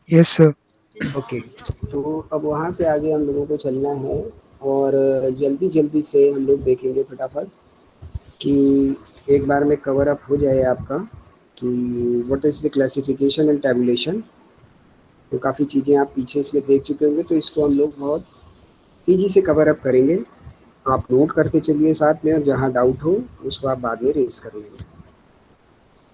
Yes sir. Okay, तो अब वहाँ से आगे हम लोगों को चलना है और जल्दी-जल्दी से हम लोग देखेंगे फटाफट कि एक बार में कवर अप हो जाए आपका कि what is the classification and tabulation. तो काफ़ी चीज़ें आप पीछे इसमें देख चुके होंगे, तो इसको हम लोग बहुत तेज़ी से कवर अप करेंगे। आप नोट करते चलिए साथ में और जहाँ डाउट हो उसको आप बाद में रेज़ कर लेंगे।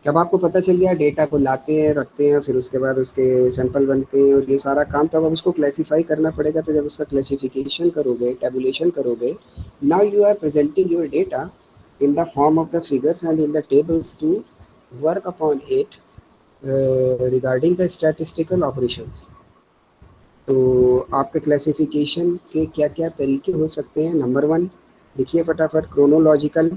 जब आपको पता चल गया डेटा को लाते हैं, रखते हैं, फिर उसके बाद उसके सैंपल बनते हैं और ये सारा काम, तब अब उसको क्लासिफ़ाई करना पड़ेगा। तो जब उसका क्लासिफ़िकेशन करोगे, टैबुलेशन करोगे, now you are presenting your data in the form of the figures and in the tables to work upon it regarding the statistical operations। तो आपके क्लासिफिकेशन के क्या-क्या तरीके हो सकते हैं? नंबर 1 देखिए फटाफट, chronological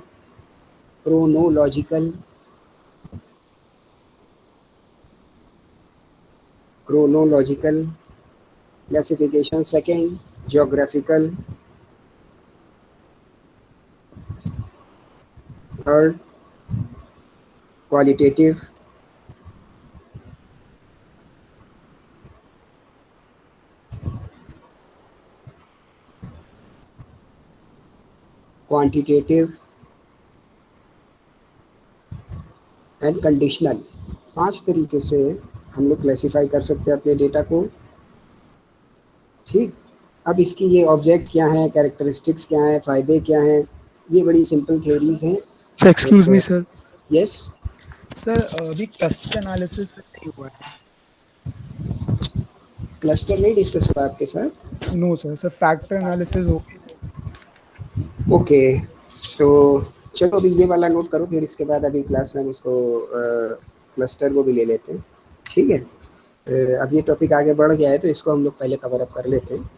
chronological classification. Second, geographical. Third, qualitative. Quantitative and conditional. 5 तरीके से हम लोग क्लासिफ़ाई कर सकते हैं अपने डेटा को, ठीक। अब इसकी ये ऑब्जेक्ट क्या है, कैरेक्टरिस्टिक्स क्या हैं, फ़ायदे क्या हैं, ये बड़ी सिंपल थ्योरीज़ हैं। Sir excuse me sir. Yes. Sir अभी क्लस्टर एनालिसिस नहीं हुआ है। क्लस्टर नहीं डिस्कस हुआ आपके साथ? No sir, sir factor analysis हो गया। ओके, तो चलो अभी ये वाला नोट करो, फिर इसके बाद अभी क्लास में हम इसको क्लस्टर को भी ले लेते हैं, ठीक है। अब ये टॉपिक आगे बढ़ गया है तो इसको हम लोग पहले कवर अप कर लेते हैं।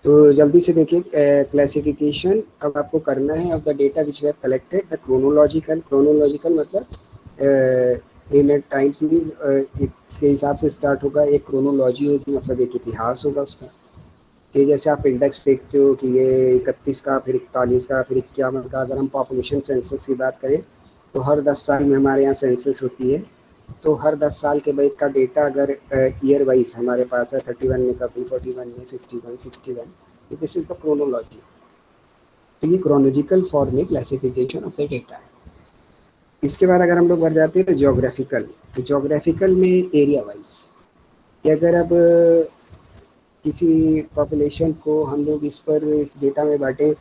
तो जल्दी से देखिए, क्लासिफिकेशन अब आपको करना है of the data which we have collected. The chronological मतलब इन अ टाइम सीरीज, इसके हिसाब से स्टार्ट होगा। एक क्रोनोलॉजी होगी, मतलब एक इतिहास होगा उसका, कि जैसे आप इंडेक्स देखते हो कि ये 31 का, फिर 41 का, फिर 51 का। अगर हम पॉपुलेशन सेंसस की बात करें तो हर 10 साल में हमारे यहाँ सेंसस होती है। तो हर 10 साल के बाद का डेटा अगर ईयर वाइज हमारे पास है, 31 में कभी, 41 में, 51, 61, तो दिस इज़ द क्रोनोलॉजी। तो ये क्रोनोलॉजिकल फॉर्म में क्लासिफिकेशन ऑफ द डेटा है। इसके बाद अगर हम लोग बढ़ जाते हैं तो ज्योग्राफिकल। तो ज्योग्राफिकल में एरिया वाइज, कि अगर अब किसी पॉपुलेशन को हम लोग इस डेटा में बांटें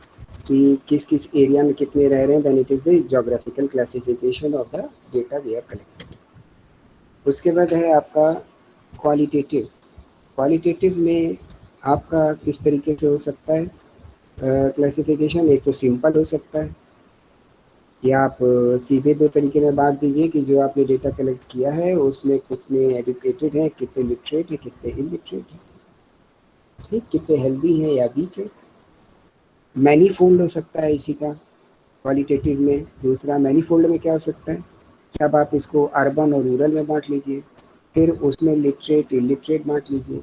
कि किस किस एरिया में कितने रह रहे हैं, then it is the geographical classification of the data we have collected. उसके बाद है आपका क्वालिटेटिव। क्वालिटेटिव में आपका किस तरीके से हो सकता है क्लासिफिकेशन? एक तो सिंपल हो सकता है, या आप सीधे 2 तरीके में बाँट दीजिए कि जो आपने डेटा कलेक्ट किया है उसमें कितने एजुकेटेड हैं, कितने लिटरेट हैं, कितने इलिटरेट हैं, ठीक, कितने हेल्दी हैं या वीक हैं। मैनीफोल्ड हो सकता है इसी का क्वालिटेटिव में। दूसरा मैनीफोल्ड में क्या हो सकता है, अब आप इसको अर्बन और रूरल में बाँट लीजिए, फिर उसमें लिटरेट, इलिटरेट बाँट लीजिए,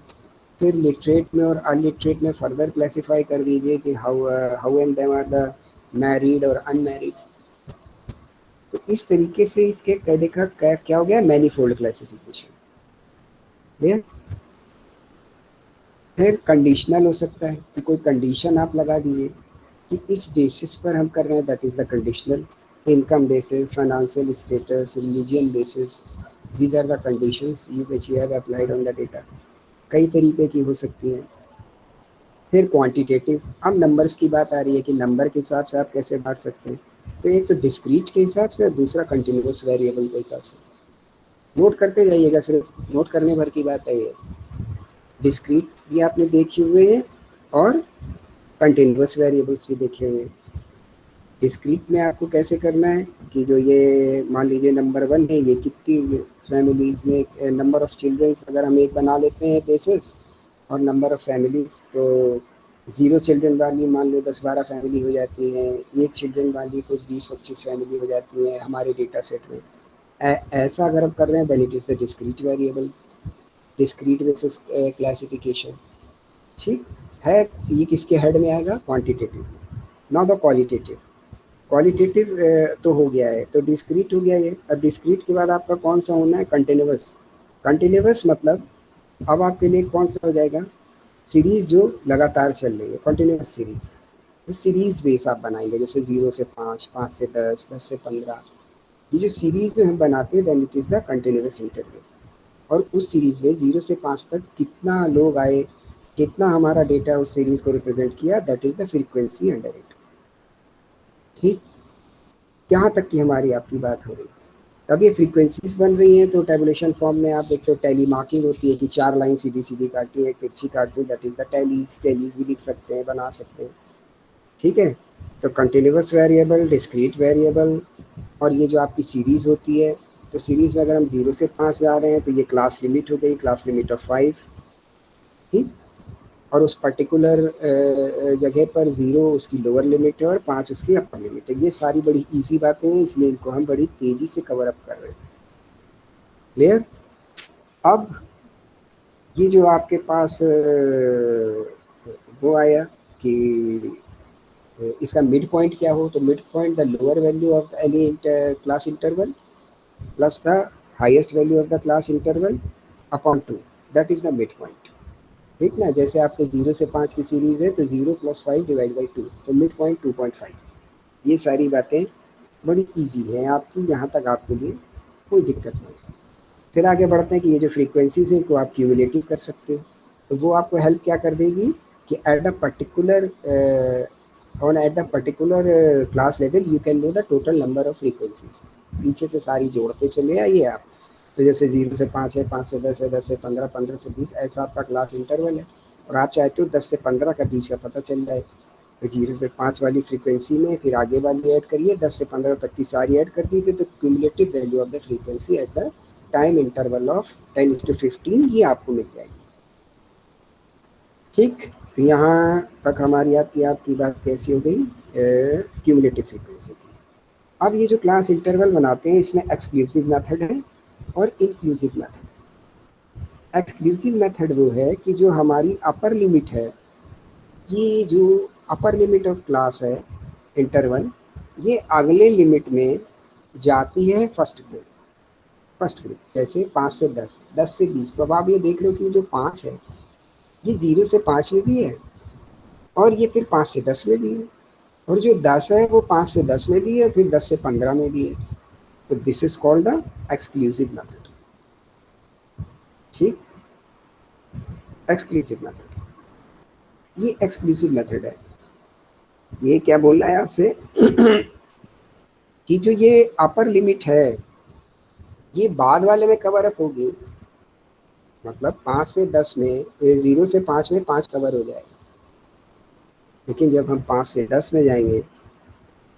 फिर लिटरेट में और अनलिटरेट में फर्दर क्लासिफाई कर दीजिए कि how and them are the married और अनमैरिड। तो इस तरीके से इसके कहने का क्या हो गया, मैनीफोल्ड क्लासिफिकेशन। क्लियर? फिर कंडीशनल हो सकता है कि कोई कंडीशन आप लगा दीजिए कि इस बेसिस पर हम कर रहे हैं, that is the conditional. Income basis, financial status, religion basis, these are the conditions which you have applied on the data. कई तरीके की हो सकती हैं। फिर क्वांटिटेटिव, अब नंबर्स की बात आ रही है कि नंबर के हिसाब से आप कैसे बांट सकते हैं। तो एक तो डिस्क्रीट के हिसाब से और दूसरा कंटिन्यूअस वेरिएबल के हिसाब से। नोट करते जाइएगा, सिर्फ नोट करने भर की बात है ये। डिस्क्रीट भी आपने देखे हुए हैं और कंटिन्यूअस वेरिएबल्स भी देखे हुए हैं। डिस्क्रीट में आपको कैसे करना है कि जो ये मान लीजिए नंबर 1 है, ये कितनी फैमिलीज़ में नंबर ऑफ़ चिल्ड्रंस अगर हम एक बना लेते हैं बेसिस, और नंबर ऑफ़ फैमिलीज़ तो 0 चिल्ड्रन वाली मान लो 10-12 फैमिली हो जाती हैं, 1 चिल्ड्रन वाली कुछ 20-25 फैमिली हो जाती हैं हमारे डेटा सेट में। ऐसा अगर हम कर रहे हैं then it is the discrete variable, discrete basis classification, ठीक है। ये किसके हेड में आएगा, quantitative. Now the qualitative. Qualitative तो हो गया है, तो डिस्क्रीट हो गया ये। अब डिस्क्रीट के बाद आपका कौन सा होना है, कंटिन्यूअस। कंटिन्यूअस मतलब अब आपके लिए कौन सा हो जाएगा, सीरीज जो लगातार चल रही है, कंटिन्यूस सीरीज, तो सीरीज बेस आप बनाएंगे, जैसे 0 से 5, 5 से 10, 10 से 15, ये जो सीरीज में हम बनाते हैं then it is the continuous interval. और उस सीरीज में 0 से 5 तक कितना लोग आए, कितना हमारा डेटा उस सीरीज को रिप्रेजेंट किया, that is the frequency under it. ठीक, यहाँ तक की हमारी आपकी बात हो रही है। अब ये फ्रीक्वेंसीज बन रही हैं, तो टेबुलेशन फॉर्म में आप देखते हो टैली मार्किंग होती है कि 4 लाइन सीधी सीधी काटनी है, तिरछी काटनी, that is the tallies, tallies भी लिख सकते हैं, बना सकते हैं। ठीक है, तो कंटिन्यूस वेरिएबल, डिस्क्रीट वेरिएबल, और ये जो आपकी सीरीज होती है, तो सीरीज में अगर हम 0 से 5 जा रहे हैं तो ये क्लास लिमिट हो गई, क्लास लिमिट ऑफ 5। ठीक, और उस पर्टिकुलर जगह पर 0 उसकी लोअर लिमिट है और 5 उसकी अपर लिमिट है। ये सारी बड़ी इजी बातें हैं, इसलिए इनको हम बड़ी तेजी से कवर अप कर रहे हैं। क्लियर? अब ये जो आपके पास वो आया कि इसका मिड पॉइंट क्या हो, तो mid point the lower value of any class interval plus the highest value of the class interval upon 2, that is the mid point. ठीक ना, जैसे आपके 0 से 5 की सीरीज है तो 0 + 5 डिवाइड बाई 2, तो मिड पॉइंट 2.5। ये सारी बातें बड़ी इजी हैं आपकी, यहाँ तक आपके लिए कोई दिक्कत नहीं है। फिर आगे बढ़ते हैं कि ये जो फ्रीक्वेंसीज हैं इनको आप क्यूमुलेटिव कर सकते हो, तो वो आपको हेल्प क्या कर देगी कि at the particular class level you can know the total number of frequencies. पीछे से सारी जोड़ते चले आइए आप, तो जैसे 0 से 5 है, 5 से 10 है, 10 से 15, 15 से 20, ऐसा आपका क्लास इंटरवल है। और आप चाहते हो 10 से 15 का बीच का पता चल जाए, तो 0 से 5 वाली फ्रीक्वेंसी में फिर आगे वाली ऐड करिए, 10 से 15 तक की सारी ऐड कर दीजिए, तो cumulative value of the frequency at the time interval of 10:15 ये आपको मिल जाएगी। ठीक, तो यहाँ तक हमारी आपकी बात कैसी हो गई क्यूमुलेटिव फ्रीक्वेंसी की। अब ये जो क्लास इंटरवल बनाते हैं इसमें एक्सक्लूसिव मेथड है और इंक्लूसिव मेथड। एक्सक्लूसिव मेथड वो है कि जो हमारी अपर लिमिट है, ये जो अपर लिमिट ऑफ क्लास है इंटरवल, ये अगले लिमिट में जाती है फर्स्ट ग्रुप, जैसे 5 से 10, 10 से 20। तो अब आप ये देख रहे हो कि जो 5 है ये 0 से 5 में भी है और ये फिर 5 से 10 में भी है, और जो 10 है वो 5 से 10 में भी है, फिर 10 से 15 में भी है। तो this is called the exclusive method. ठीक, एक्सक्लूसिव मेथड, ये एक्सक्लूसिव मेथड है। ये क्या बोल रहा है आपसे कि जो ये अपर लिमिट है ये बाद वाले में कवर अप होगी, मतलब 5 से 10 में 0 से 5 में 5 कवर हो जाएगा, लेकिन जब हम 5 से 10 में जाएंगे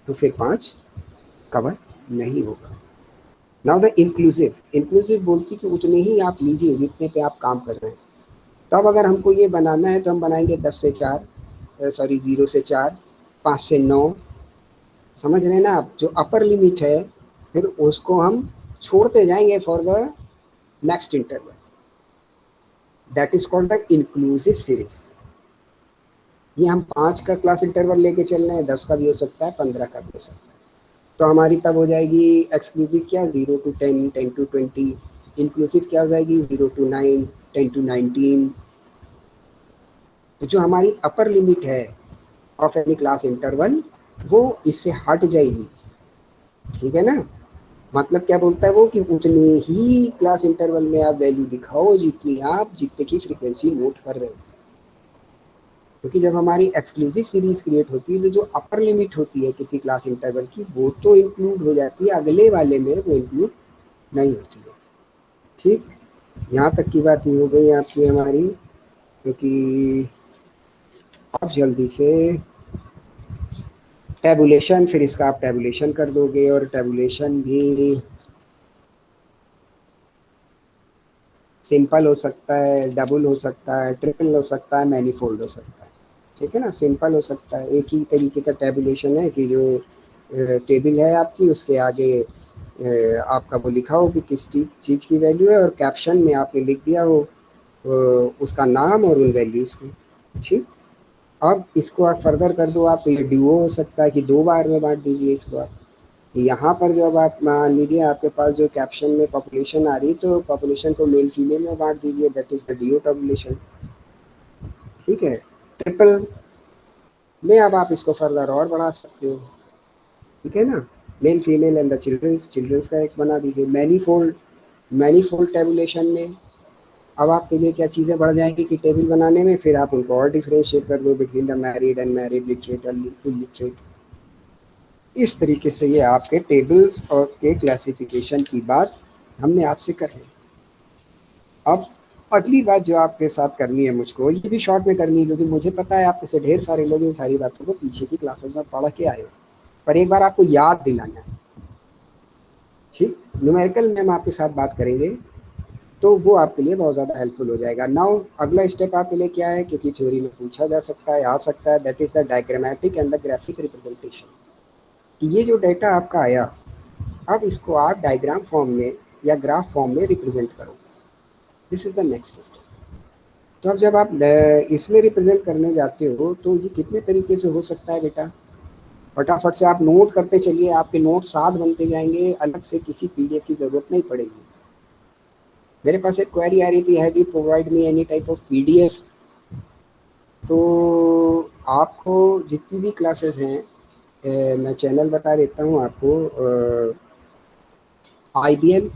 तो फिर 5 कवर नहीं होगा। नाउ द इंक्लूसिव बोलती कि उतने ही आप लीजिए जितने पे आप काम कर रहे हैं। तो अब अगर हमको ये बनाना है तो हम बनाएंगे 10 से 4, 0 से 4, 5 से 9, समझ रहे हैं ना आप, जो अपर लिमिट है फिर उसको हम छोड़ते जाएंगे for the next interval, that is called the inclusive series. ये हम 5 का क्लास इंटरवल लेके चल रहे हैं, 10 का भी हो सकता है, 15 का भी हो सकता है। तो हमारी तब हो जाएगी एक्सक्लूसिव क्या 0 to 10, 10 to 20, इंक्लूसिव क्या हो जाएगी 0 to 9, 10 to 19। तो जो हमारी अपर लिमिट है ऑफ एनी क्लास इंटरवल वो इससे हट जाएगी। ठीक है ना, मतलब क्या बोलता है वो कि उतने ही क्लास इंटरवल में आप वैल्यू दिखाओ जितने की फ्रीक्वेंसी नोट कर रहे हो। क्योंकि जब हमारी एक्सक्लूसिव सीरीज क्रिएट होती है तो जो अपर लिमिट होती है किसी क्लास इंटरवल की वो तो इंक्लूड हो जाती है, अगले वाले में वो इंक्लूड नहीं होती है। ठीक, यहाँ तक की बात ही हो गई आपकी हमारी, क्योंकि आप जल्दी से टैबुलेशन, फिर इसका आप टैबुलेशन कर दोगे, और टैबुलेशन भी सिंपल हो सकता है, डबल हो सकता है, ट्रिपल हो सकता है, मैनीफोल्ड हो सकता है। ठीक है ना, सिंपल हो सकता है, एक ही तरीके का टैबुलेशन है कि जो टेबल है आपकी उसके आगे आपका वो लिखा हो कि किस चीज़ की वैल्यू है, और कैप्शन में आपने लिख दिया हो उसका नाम और उन वैल्यूज़ को। ठीक, अब इसको आप फर्दर कर दो आप, तो ये ड्यूओ हो सकता है कि 2 बार में बांट दीजिए इसको आप। यहाँ पर जो अब आप मान लीजिए आपके पास जो कैप्शन में पॉपुलेशन आ रही, तो पॉपुलेशन को मेल फीमेल में बांट दीजिए, that is the DO population. ठीक है, ट्रिपल में अब आप इसको फर्दर और बढ़ा सकते हो। ठीक है ना, male female and the childrens का एक बना दीजिए। मैनीफोल्ड टेबुलेशन में अब आपके लिए क्या चीज़ें बढ़ जाएंगी कि टेबल बनाने में फिर आप उनको और डिफरेंशिएट कर दो between the married and married, literate और इलिटरेट। इस तरीके से ये आपके टेबल्स और के क्लासिफिकेशन की बात हमने आपसे कर ली। अब अगली बात जो आपके साथ करनी है मुझको, ये भी शॉर्ट में करनी है क्योंकि मुझे पता है आप में से ढेर सारे लोग इन सारी बातों को पीछे की क्लासेस में पढ़ के आए हो, पर एक बार आपको याद दिलाना है। ठीक, न्यूमेरिकल में हम आपके साथ बात करेंगे तो वो आपके लिए बहुत ज़्यादा हेल्पफुल हो जाएगा। नाउ अगला स्टेप आपके लिए क्या है, क्योंकि थ्योरी में पूछा जा सकता है, आ सकता है, that is the diagrammatic and the graphic representation. कि ये जो डेटा आपका आया, अब इसको आप डायग्राम फॉर्म में या ग्राफ फॉर्म में रिप्रेजेंट करो। This is the next step. तो अब जब आप इसमें रिप्रेजेंट करने जाते हो तो ये कितने तरीके से हो सकता है बेटा, फटाफट से आप नोट करते चलिए, आपके नोट साथ बनते जाएंगे, अलग से किसी पीडीएफ की ज़रूरत नहीं पड़ेगी। मेरे पास एक क्वेरी आ रही थी, have you provide me any type of PDF. तो आपको जितनी भी क्लासेस हैं, मैं चैनल बता देता हूँ आपको, IBM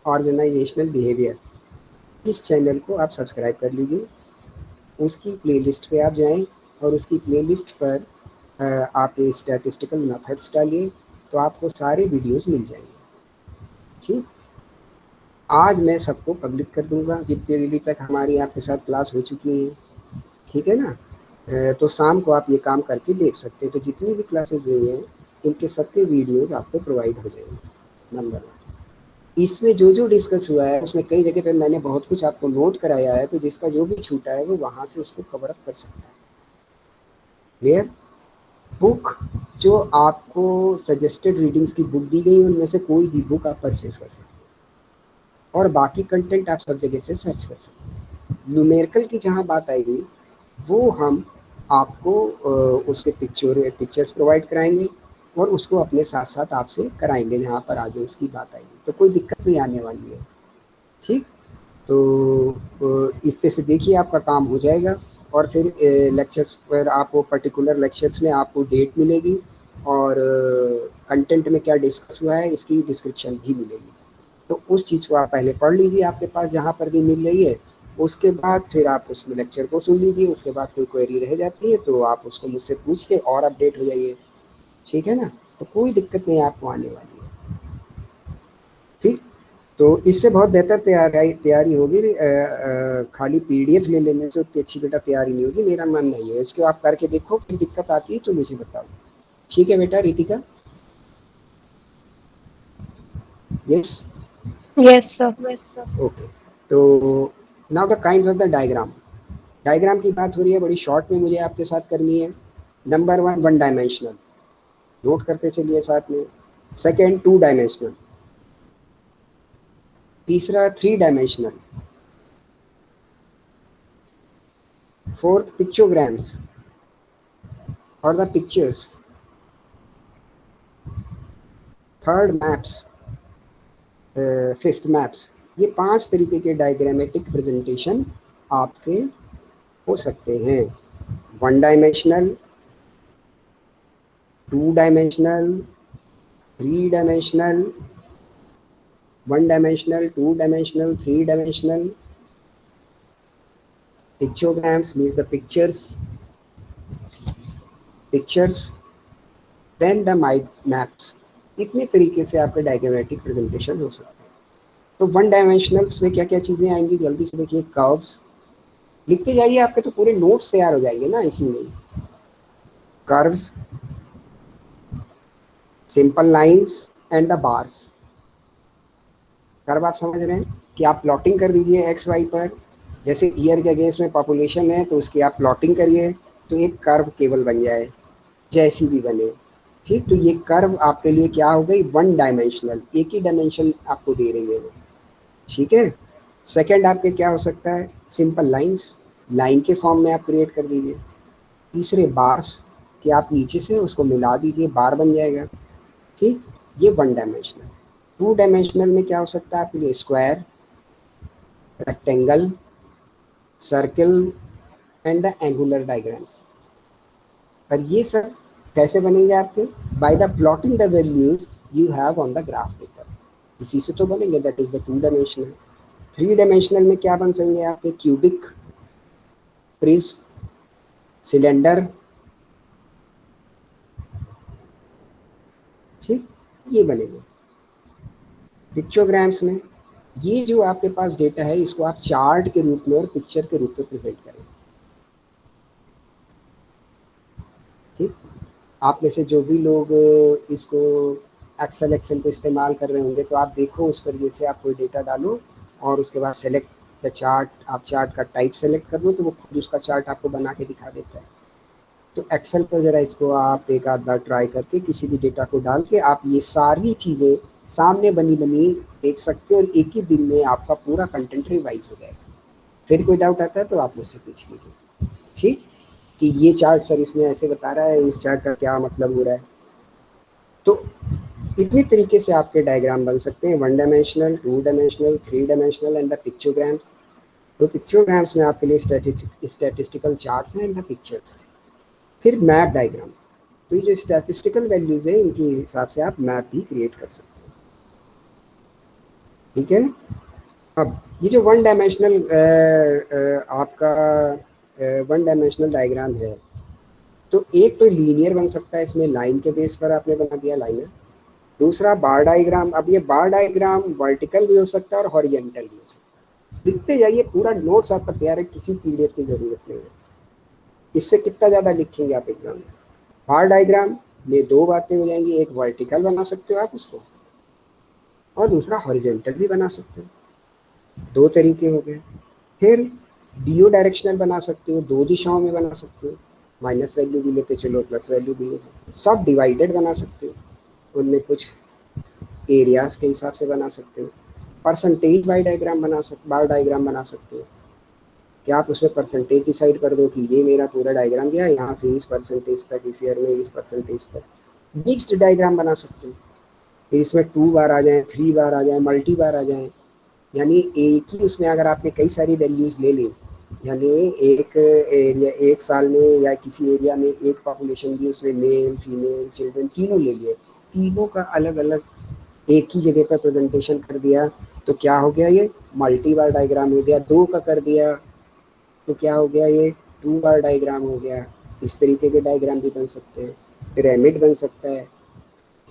ऑर्गेनाइजेशनल बिहेवियर, इस चैनल को आप सब्सक्राइब कर लीजिए। उसकी प्लेलिस्ट पे आप जाएं और उसकी प्लेलिस्ट पर आप ये स्टैटिस्टिकल मेथड्स डालिए तो आपको सारे वीडियोस मिल जाएंगे। ठीक, आज मैं सबको पब्लिक कर दूंगा जितने भी तक हमारी आपके साथ क्लास हो चुकी हैं। ठीक है ना, तो शाम को आप ये काम करके देख सकते हैं। तो जितनी भी क्लासेस हुई हैं इनके सबके वीडियोस आपको प्रोवाइड हो जाएंगे। नंबर 1, इसमें जो जो डिस्कस हुआ है उसमें कई जगह पे मैंने बहुत कुछ आपको नोट कराया है, तो जिसका जो भी छूटा है वो वहाँ से उसको कवर अप कर सकता है। क्लियर? बुक जो आपको सजेस्टेड रीडिंग्स की बुक दी गई उनमें से कोई भी बुक आप परचेज कर सकते हैं और बाकी कंटेंट आप सब जगह से सर्च कर सकते हैं। न्यूमेरिकल की जहाँ बात आएगी वो हम आपको उसके पिक्चर्स प्रोवाइड कराएंगे और उसको अपने साथ साथ आपसे कराएंगे जहाँ पर आगे उसकी बात आएगी, तो कोई दिक्कत नहीं आने वाली है। ठीक, तो इस तरह से देखिए आपका काम हो जाएगा और फिर लेक्चर्स पर आपको पर्टिकुलर लेक्चर्स में आपको डेट मिलेगी और कंटेंट में क्या डिस्कस हुआ है इसकी डिस्क्रिप्शन भी मिलेगी। तो उस चीज़ को आप पहले पढ़ लीजिए आपके पास जहाँ पर भी मिल रही है, उसके बाद फिर आप उसमें लेक्चर को सुन लीजिए। उसके बाद कोई क्वेरी रह जाती है तो आप उसको मुझसे पूछ के और अपडेट हो जाइए। ठीक है ना, तो कोई दिक्कत नहीं आपको आने वाली है। ठीक, तो इससे बहुत बेहतर तैयारी होगी। खाली पीडीएफ ले लेने से उतनी अच्छी बेटा तैयारी नहीं होगी, मेरा मानना नहीं है। इसको आप करके देखो, फिर दिक्कत आती है तो मुझे बताओ। ठीक है बेटा Ritika? Yes Yes, sir. Okay. तो now the kinds of the diagram की बात हो रही है, बड़ी शॉर्ट में मुझे आपके साथ करनी है। नंबर 1 वन डायमेंशनल, नोट करते चलिए साथ में। सेकेंड 2 डायमेंशनल, तीसरा 3 डायमेंशनल, फोर्थ पिक्चोग्राम्स और the pictures, third maps, fifth maps. ये 5 तरीके के डायग्रामेटिक प्रेजेंटेशन आपके हो सकते हैं। 1 dimensional, 2 dimensional, 3 dimensional, 1 dimensional, 2 dimensional, 3 dimensional, pictograms means the pictures, then the maps। इतने तरीके से आपके डायग्रामेटिक प्रेजेंटेशन हो सकते हैं। तो 1 डायमेंशनल्स में क्या क्या चीज़ें आएंगी जल्दी से देखिए। कर्व्स, लिखते जाइए, आपके तो पूरे नोट्स तैयार हो जाएंगे ना इसी में। Curves, simple lines and the bars. Curve आप समझ रहे हैं कि आप प्लॉटिंग कर दीजिए एक्स वाई पर, जैसे ईयर के अगेंस्ट में पॉपुलेशन है तो उसकी आप प्लॉटिंग करिए तो एक कर्व केवल बन जाए, जैसी भी बने। ठीक, तो ये कर्व आपके लिए क्या हो गई, 1 डायमेंशनल, एक ही डायमेंशन आपको दे रही है वो। ठीक है। सेकंड आपके क्या हो सकता है, सिंपल लाइंस, लाइन के फॉर्म में आप क्रिएट कर दीजिए। तीसरे बार्स कि आप नीचे से उसको मिला दीजिए, बार बन जाएगा। ठीक, ये वन डायमेंशनल। टू डायमेंशनल में क्या हो सकता है आपके लिए? Square, rectangle, circle and the angular diagrams. और ये सब कैसे बनेंगे आपके? By the plotting the values you have on the graph paper, इसी से तो बनेंगे। That is the two dimensional. Three dimensional में क्या बन सकेंगे आपके? क्यूबिक, प्रिज्म, सिलेंडर, ठीक, ये बनेंगे। पिक्चोग्राम्स में ये जो आपके पास डेटा है इसको आप चार्ट के रूप में और पिक्चर के रूप में प्रेजेंट करें, ठीक। आप में से जो भी लोग इसको एक्सेल को इस्तेमाल कर रहे होंगे तो आप देखो उस पर जैसे आप कोई डेटा डालो और उसके बाद सेलेक्ट द चार्ट, आप चार्ट का टाइप सेलेक्ट कर लो तो वो खुद उसका चार्ट आपको बना के दिखा देता है। तो एक्सेल पर ज़रा इसको आप एक आध बार ट्राई करके किसी भी डेटा को डाल के आप ये सारी चीज़ें सामने बनी बनी देख सकते हो और एक ही दिन में आपका पूरा कंटेंट रिवाइज हो जाएगा। फिर कोई डाउट आता है तो आप मुझसे पूछ लीजिए, ठीक। कि ये चार्ट सर इसमें ऐसे बता रहा है, इस चार्ट का क्या मतलब हो रहा है। तो इतनी तरीके से आपके डायग्राम बन सकते हैं, one dimensional, two dimensional, three dimensional and the pictograms. तो पिक्चोग्राम्स में आपके लिए स्टैटिस्टिकल चार्ट्स हैं एंड द पिक्चर्स। फिर मैप डायग्राम्स, तो ये जो स्टैटिस्टिकल वैल्यूज है इनके हिसाब से आप मैप भी क्रिएट कर सकते हैं, ठीक है। अब ये जो वन डायमेंशनल आपका वन डायमेंशनल डायग्राम है तो एक तो लीनियर बन सकता है, इसमें लाइन के बेस पर आपने बना दिया लाइनर। दूसरा बार डायग्राम, अब ये बार डायग्राम वर्टिकल भी हो सकता है और हॉरिजेंटल भी हो सकता है। लिखते जाइए, पूरा नोट्स आपका तैयार है, किसी पीडीएफ की जरूरत नहीं है। इससे कितना ज़्यादा लिखेंगे आप एग्जाम में। बार डायग्राम में दो बातें हो जाएंगी, एक वर्टिकल बना सकते हो आप उसको और दूसरा हॉरिजेंटल भी बना सकते हो, दो तरीके हो गए। फिर डीओ डायरेक्शनल बना सकते हो, दो दिशाओं में बना सकते हो, माइनस वैल्यू भी लेते चलो प्लस वैल्यू भी, सब डिवाइडेड बना सकते हो, उनमें कुछ एरियाज के हिसाब से बना सकते हो। परसेंटेज बार डायग्राम बना सकते हो कि आप उसमें परसेंटेज डिसाइड कर दो कि ये मेरा पूरा डायग्राम गया यहाँ से इस परसेंटेज तक, इस ईयर में इस परसेंटेज तक। मिक्स्ड डायग्राम बना सकते हो कि इसमें 2 बार आ जाए, 3 बार आ जाए, मल्टी बार आ जाए, यानी एक ही उसमें अगर आपने कई सारी वैल्यूज ले ली, यानी एक एरिया एक साल में या किसी एरिया में एक पॉपुलेशन भी उसमें मेल फीमेल चिल्ड्रन तीनों ले लिए, तीनों का अलग अलग एक ही जगह पर प्रेजेंटेशन कर दिया तो क्या हो गया? ये मल्टी बार डायग्राम हो गया। दो का कर दिया तो क्या हो गया? ये 2 बार डायग्राम हो गया। इस तरीके के डायग्राम भी बन सकते हैं। पिरामिड बन सकता है,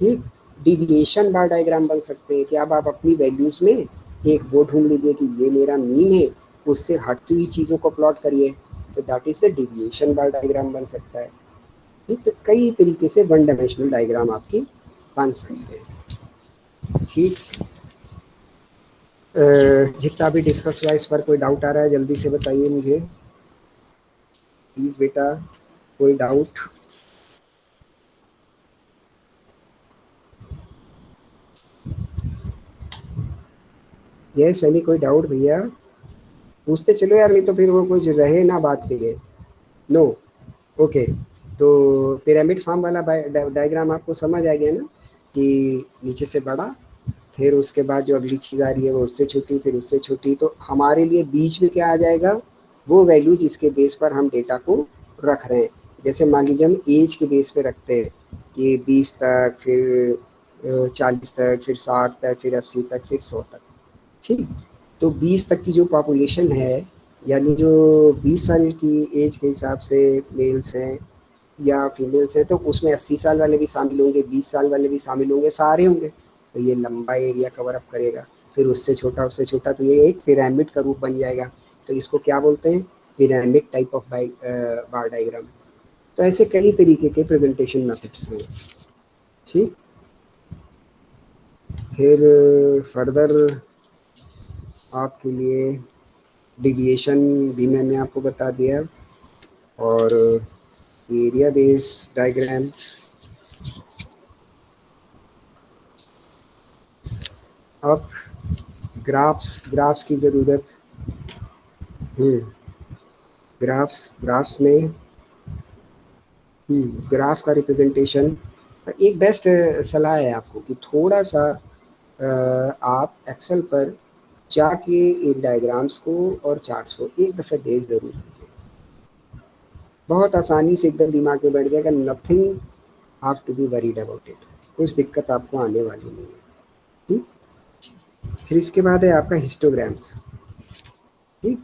ठीक। डिविएशन बार डायग्राम बन सकते हैं कि अब आप अपनी वैल्यूज में एक वो ढूंढ लीजिए कि ये मेरा मीन है, उससे हटती हुई चीज़ों को प्लॉट करिए, तो that is the deviation bar diagram बन सकता है, ठीक। तो कई तरीके से वन डायमेंशनल डायग्राम आपकी बन सकते हैं, ठीक। जितना भी डिस्कस हुआ इस पर कोई डाउट आ रहा है जल्दी से बताइए मुझे प्लीज बेटा, कोई डाउट? यस, यानी कोई डाउट भैया पूछते चलो यार, नहीं तो फिर वो कुछ रहे ना बात के लिए। No, okay. तो पिरामिड फॉर्म वाला डायग्राम आपको समझ आ गया ना कि नीचे से बड़ा, फिर उसके बाद जो अगली चीज़ आ रही है वो उससे छोटी, फिर उससे छोटी। तो हमारे लिए बीच में क्या आ जाएगा? वो वैल्यू जिसके बेस पर हम डेटा को रख रहे हैं। जैसे मान लीजिए हम एज के बेस पे रखते हैं कि 20 तक, फिर 40 तक, फिर 60 तक, फिर 80 तक, फिर 100 तक, ठीक। तो 20 तक की जो पॉपुलेशन है, यानी जो 20 साल की एज के हिसाब से मेल्स हैं या फीमेल्स हैं, तो उसमें 80 साल वाले भी शामिल होंगे, 20 साल वाले भी शामिल होंगे, सारे होंगे। तो ये लंबा एरिया कवर अप करेगा। फिर उससे छोटा, तो ये एक पिरामिड का रूप बन जाएगा। तो इसको क्या बोलते हैं? Pyramid type of bar diagram. तो ऐसे कई तरीके के प्रेजेंटेशन मेथड्स हैं, ठीक। फिर फर्दर आपके लिए डिविएशन भी मैंने आपको बता दिया, और एरिया बेस्ड डायग्राम्स। अब ग्राफ्स की ज़रूरत, ग्राफ्स में ग्राफ का रिप्रेजेंटेशन एक बेस्ट सलाह है आपको कि थोड़ा सा आप एक्सेल पर जाके इन डायग्राम्स को और चार्ट्स को एक दफ़ा देख ज़रूर लीजिए, बहुत आसानी से एकदम दिमाग में बैठ जाएगा। Nothing have to be worried about it, कुछ दिक्कत आपको आने वाली नहीं है। ठीक, फिर इसके बाद है आपका हिस्टोग्राम्स। ठीक,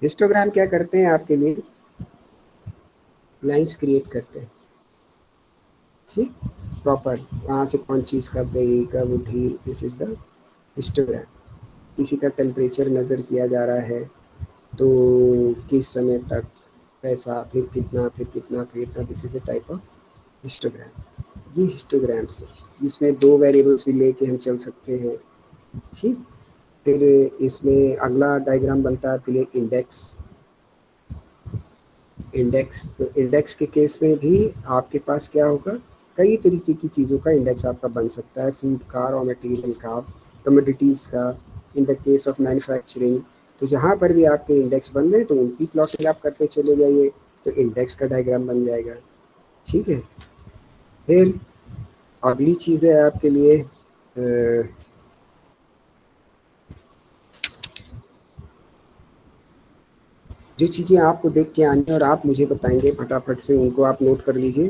हिस्टोग्राम क्या करते हैं आपके लिए, लाइंस क्रिएट करते हैं। ठीक, प्रॉपर कहाँ से कौन चीज़ कब गई कब उठी, दिस इज द हिस्टोग्राम। किसी का टेम्परेचर मेज़र किया जा रहा है तो किस समय तक, पैसा, फिर कितना, फिर कितना, फिर कितना, this is the type of histogram. ये हिस्टोग्राम्स है, जिसमें 2 वेरिएबल्स भी लेके हम चल सकते हैं। ठीक, फिर इसमें अगला डायग्राम बनता है आपके लिए इंडेक्स। इंडेक्स, तो इंडेक्स के केस में भी आपके पास क्या होगा, कई तरीके की चीज़ों का इंडेक्स आपका बन सकता है, फूड का, रॉ मटेरियल का, कमोडिटीज़ का, in the case of manufacturing. तो जहाँ पर भी आपके इंडेक्स बन रहे हैं तो उनकी प्लॉटिंग आप करते चले जाइए, तो इंडेक्स का डायग्राम बन जाएगा। ठीक है, फिर अगली चीज़ है आपके लिए जो चीज़ें आपको देख के आनी है और आप मुझे बताएंगे, फटाफट से उनको आप नोट कर लीजिए,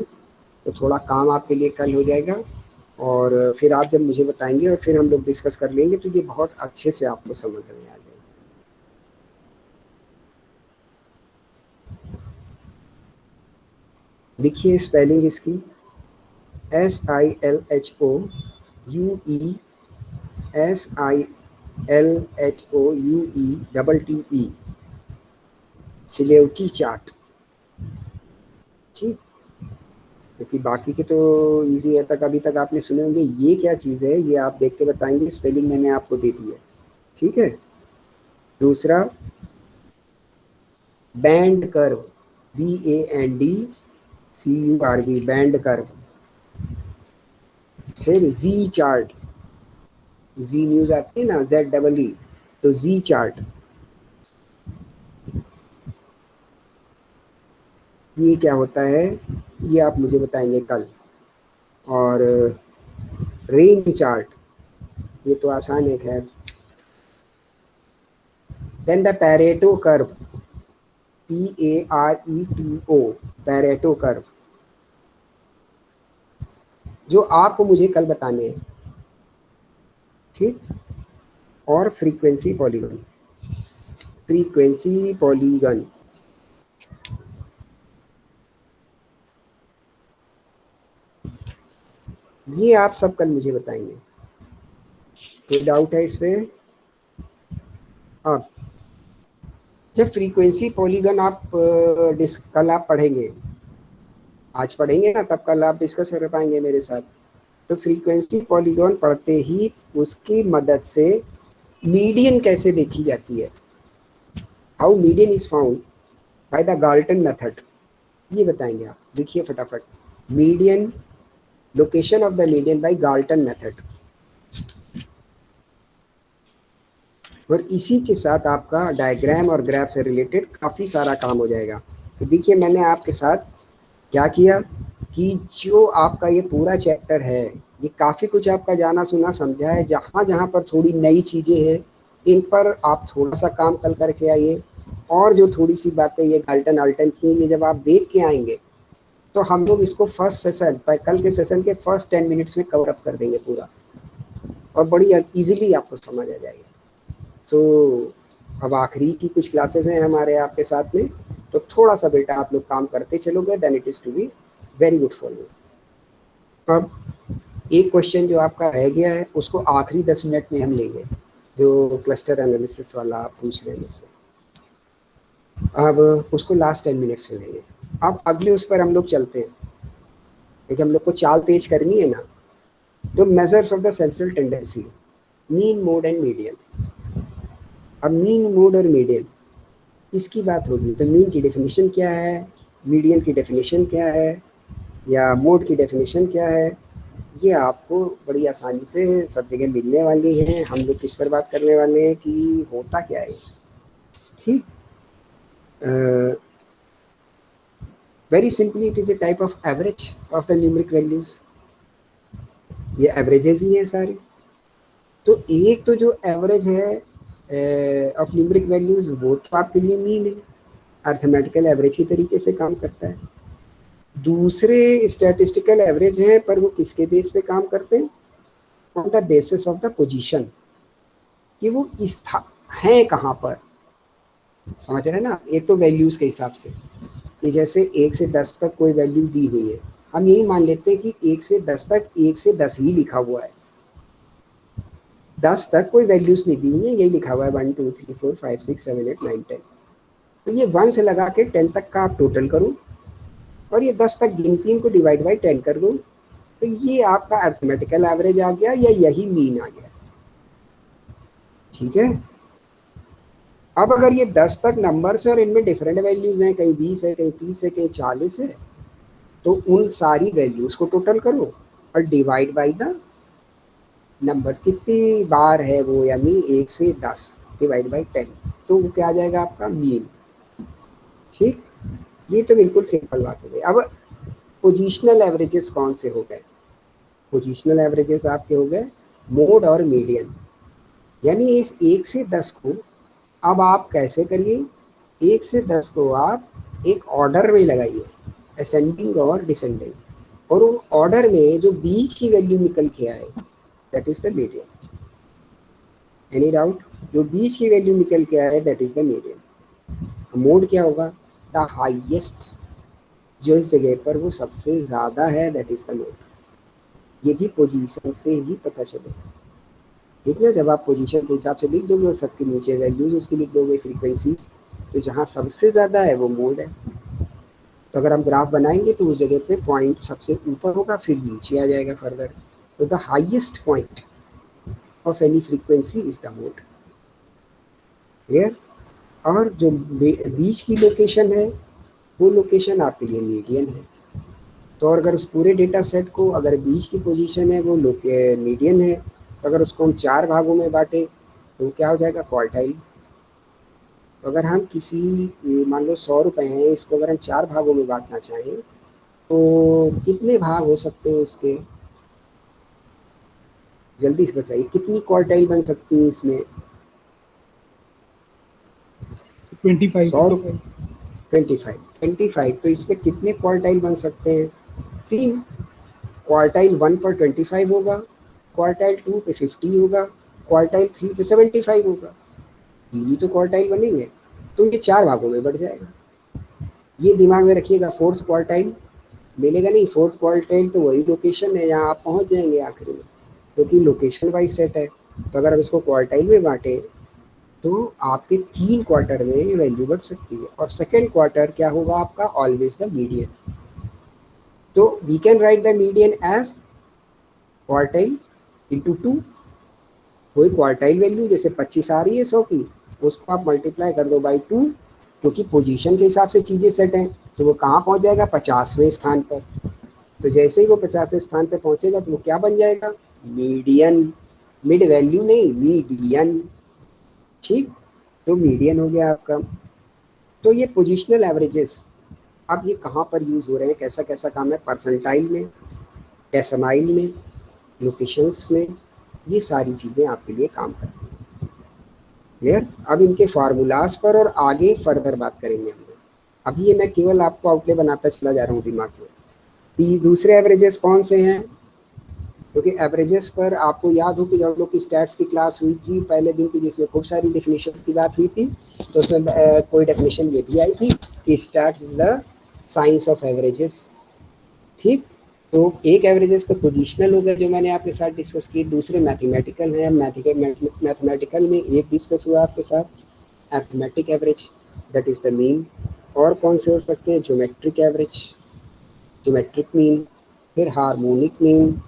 तो थोड़ा काम आपके लिए कल हो जाएगा। और फिर आप जब मुझे बताएंगे और फिर हम लोग डिस्कस कर लेंगे, तो ये बहुत अच्छे से आपको समझ में आ जाएगा। देखिए स्पेलिंग इसकी, SILHOUE, सिलेउटी चार्ट। ठीक, क्योंकि बाकी के तो इजी है, तक अभी तक आपने सुने होंगे। ये क्या चीज़ है ये आप देख के बताएंगे, स्पेलिंग मैंने आपको दे दी है। ठीक है, दूसरा band curve, BANDCURV, band curve. फिर जी चार्ट, जी न्यूज आती है ना, ZEE, तो जी चार्ट, ये क्या होता है ये आप मुझे बताएंगे कल। और रेंज चार्ट, ये तो आसान है खैर। Then the Pareto curve, PARETO, Pareto curve, जो आपको मुझे कल बताने हैं। ठीक, और फ्रीक्वेंसी पॉलीगन, फ्रीक्वेंसी पॉलीगन, ये आप सब कल मुझे बताएंगे। कोई डाउट है इसमें? अब जब फ्रीक्वेंसी पॉलीगन आप कल आप पढ़ेंगे, आज पढ़ेंगे ना, तब कल आप डिस्कस कर पाएंगे मेरे साथ। तो फ्रीक्वेंसी पॉलीगन पढ़ते ही उसकी मदद से मीडियन कैसे देखी जाती है, how median is found by the Galton method, ये बताएंगे आप। देखिए फटाफट, median, location of the median by Galton method. और इसी के साथ आपका डायग्राम और ग्राफ से रिलेटेड काफ़ी सारा काम हो जाएगा। तो देखिए मैंने आपके साथ क्या किया कि जो आपका ये पूरा चैप्टर है, ये काफ़ी कुछ आपका जाना सुना समझा है। जहाँ जहाँ पर थोड़ी नई चीज़ें हैं, इन पर आप थोड़ा सा काम कल करके आइए। और जो थोड़ी सी बातें ये गाल्टन आल्टन की, ये जब आप देख के आएंगे तो हम लोग इसको फर्स्ट सेशन, कल के सेशन के फर्स्ट 10 मिनट्स में कवर अप कर देंगे पूरा, और बड़ी इजीली आपको समझ आ जाएगा। सो अब आखिरी की कुछ क्लासेस हैं हमारे आपके साथ में, तो थोड़ा सा बेटा आप लोग काम करते चलोगे, then it is to be very good for you. अब एक क्वेश्चन जो आपका रह गया है उसको आखिरी 10 मिनट में हम लेंगे, जो क्लस्टर एनालिसिस वाला आप पूछ रहे हैं मुझसे, अब उसको लास्ट 10 मिनट्स में लेंगे। अब अगले उस पर हम लोग चलते हैं, क्योंकि हम लोग को चाल तेज करनी है ना। तो measures of the central tendency, mean, mode and median. अब मीन, मोड और मीडियन, इसकी बात होगी तो मीन की डेफिनेशन क्या है, मीडियन की डेफिनेशन क्या है, या मोड की डेफिनेशन क्या है, ये आपको बड़ी आसानी से सब जगह मिलने वाली है। हम लोग किस पर बात करने वाले हैं कि होता क्या है। ठीक, very simply it is a type of average of the numeric values. ये एवरेजेस ही हैं सारे। तो एक तो जो एवरेज है ऑफ न्यूमेरिक वैल्यूज, वो तो आपके लिए मीन है, अर्थमेटिकल एवरेज की तरीके से काम करता है। दूसरे स्टैटिस्टिकल एवरेज हैं, पर वो किसके बेस पे काम करते हैं? On the basis of the position, कि वो हैं कहाँ पर, समझ रहे हैं ना। एक तो वैल्यूज के हिसाब से, कि जैसे 1 से 10 तक कोई वैल्यू दी हुई है, हम यही मान लेते हैं कि 1 से 10 तक 1 से 10 ही लिखा हुआ है, 10 तक कोई वैल्यूज नहीं दी हुई है, यही लिखा हुआ है 1 2 3 4 5 6 7 8 9 10। तो ये 1 से लगा के 10 तक का आप टोटल करो, और ये 10 तक गिनती इनको डिवाइड बाई 10 कर दो, तो ये आपका अर्थमेटिकल एवरेज आ गया, या यही मीन आ गया। ठीक है। अब अगर ये 10 तक नंबर्स है और इनमें डिफरेंट वैल्यूज हैं, कहीं 20 है, कहीं 30 है, कहीं 40 है, तो उन सारी वैल्यूज को टोटल करो और डिवाइड बाई द नंबर्स, कितनी बार है वो, यानी 1 से 10 डिवाइड बाई 10, तो वो क्या आ जाएगा आपका मीन। ठीक, ये तो बिल्कुल सिंपल बात हो गई। अब पोजिशनल एवरेजेस कौन से हो गए? पोजिशनल एवरेजेस आपके हो गए मोड और मीडियन। यानी इस 1 से 10 को अब आप कैसे करिए, 1 से 10 को आप एक ऑर्डर में लगाइए, असेंडिंग और डिसेंडिंग, और उन ऑर्डर में जो बीच की वैल्यू निकल के आए, that is the median. Any doubt? जो बीच की वैल्यू निकल के आए, that is the median. Mode क्या होगा? द हाईएस्ट, जो इस जगह पर वो सबसे ज्यादा है, दैट इज द मोड। ये भी पोजीशन से ही पता चलेगा। ठीक है, जब आप पोजीशन के हिसाब से लिख दोगे और सबके नीचे वैल्यूज उसकी लिख दोगे, फ्रीक्वेंसीज, तो जहाँ सबसे ज़्यादा है वो मोड है। तो अगर हम ग्राफ बनाएंगे तो उस जगह पे पॉइंट सबसे ऊपर होगा, फिर नीचे आ जाएगा फर्दर। तो the highest point of any frequency is the mode. Clear? और जो बीच की लोकेशन है, वो लोकेशन आपके लिए मीडियन है। तो अगर उस पूरे डेटा सेट को, अगर बीच की पोजीशन है वो मीडियन है, तो अगर उसको हम 4 भागों में बांटे तो क्या हो जाएगा? क्वार्टाइल। तो अगर हम किसी, मान लो 100 रुपये हैं, इसको अगर हम 4 भागों में बांटना चाहें तो कितने भाग हो सकते हैं इसके? जल्दी से बताइए, कितनी क्वार्टाइल बन सकती है इसमें? 25। 100 रुपये, 25, तो इसमें कितने क्वार्टाइल बन सकते हैं? 3। क्वार्टाइल 1 पर 25 होगा, क्वार्टाइल 2 पे 50 होगा, क्वार्टाइल 3 पे 75 होगा। 3 ही तो क्वार्टाइल बनेंगे, तो ये 4 भागों में बढ़ जाएगा। ये दिमाग में रखिएगा। फोर्थ क्वार्टाइल मिलेगा नहीं, फोर्थ क्वार्टाइल तो वही लोकेशन है जहाँ आप पहुँच जाएंगे आखिरी में, क्योंकि लोकेशन वाइज सेट है। तो अगर हम इसको क्वार्टाइल में बांटे तो आपके 3 क्वार्टर में वैल्यू बढ़ सकती है। और सेकेंड क्वार्टर क्या होगा आपका? Always the median. तो we can write the median as quartile into 2। कोई क्वार्टाइल वैल्यू जैसे 25 आ रही है 100 की, उसको आप मल्टीप्लाई कर दो बाई 2, क्योंकि पोजीशन के हिसाब से चीज़ें सेट हैं, तो वो कहाँ पहुँच जाएगा? 50वें स्थान पर। तो जैसे ही वो 50वें स्थान पर पहुँचेगा तो वो क्या बन जाएगा? मीडियन। मिड वैल्यू नहीं, मीडियन। ठीक, तो मीडियन हो गया आपका। तो ये पोजिशनल एवरेजेस अब ये कहाँ पर यूज़ हो रहे हैं, कैसा कैसा काम है? परसेंटाइल में, डेसिमाइल में, लोकेशंस में, ये सारी चीज़ें आपके लिए काम करती हैं। क्लियर? अब इनके फार्मूलाज पर और आगे फर्दर बात करेंगे हम लोग। अभी ये मैं केवल आपको आउटले बनाता चला जा रहा हूँ दिमाग में। दूसरे एवरेजेस कौन से हैं? क्योंकि एवरेजेस पर आपको याद हो कि जब हम लोग की स्टैट्स की क्लास हुई थी पहले दिन की, जिसमें खूब सारी डेफिनेशंस की बात हुई थी, तो उसमें कोई डेफिनेशन ये भी आई थी कि stats is the science of averages. ठीक, तो एक एवरेजेस तो पोजिशनल हो गया जो मैंने आपके साथ डिस्कस की, दूसरे मैथमेटिकल है। मैथमेटिकल में एक डिस्कस हुआ आपके साथ arithmetic average, that is the mean. और कौन से हो सकते हैं? ज्योमेट्रिक एवरेज, ज्योमेट्रिक मीन, फिर harmonic mean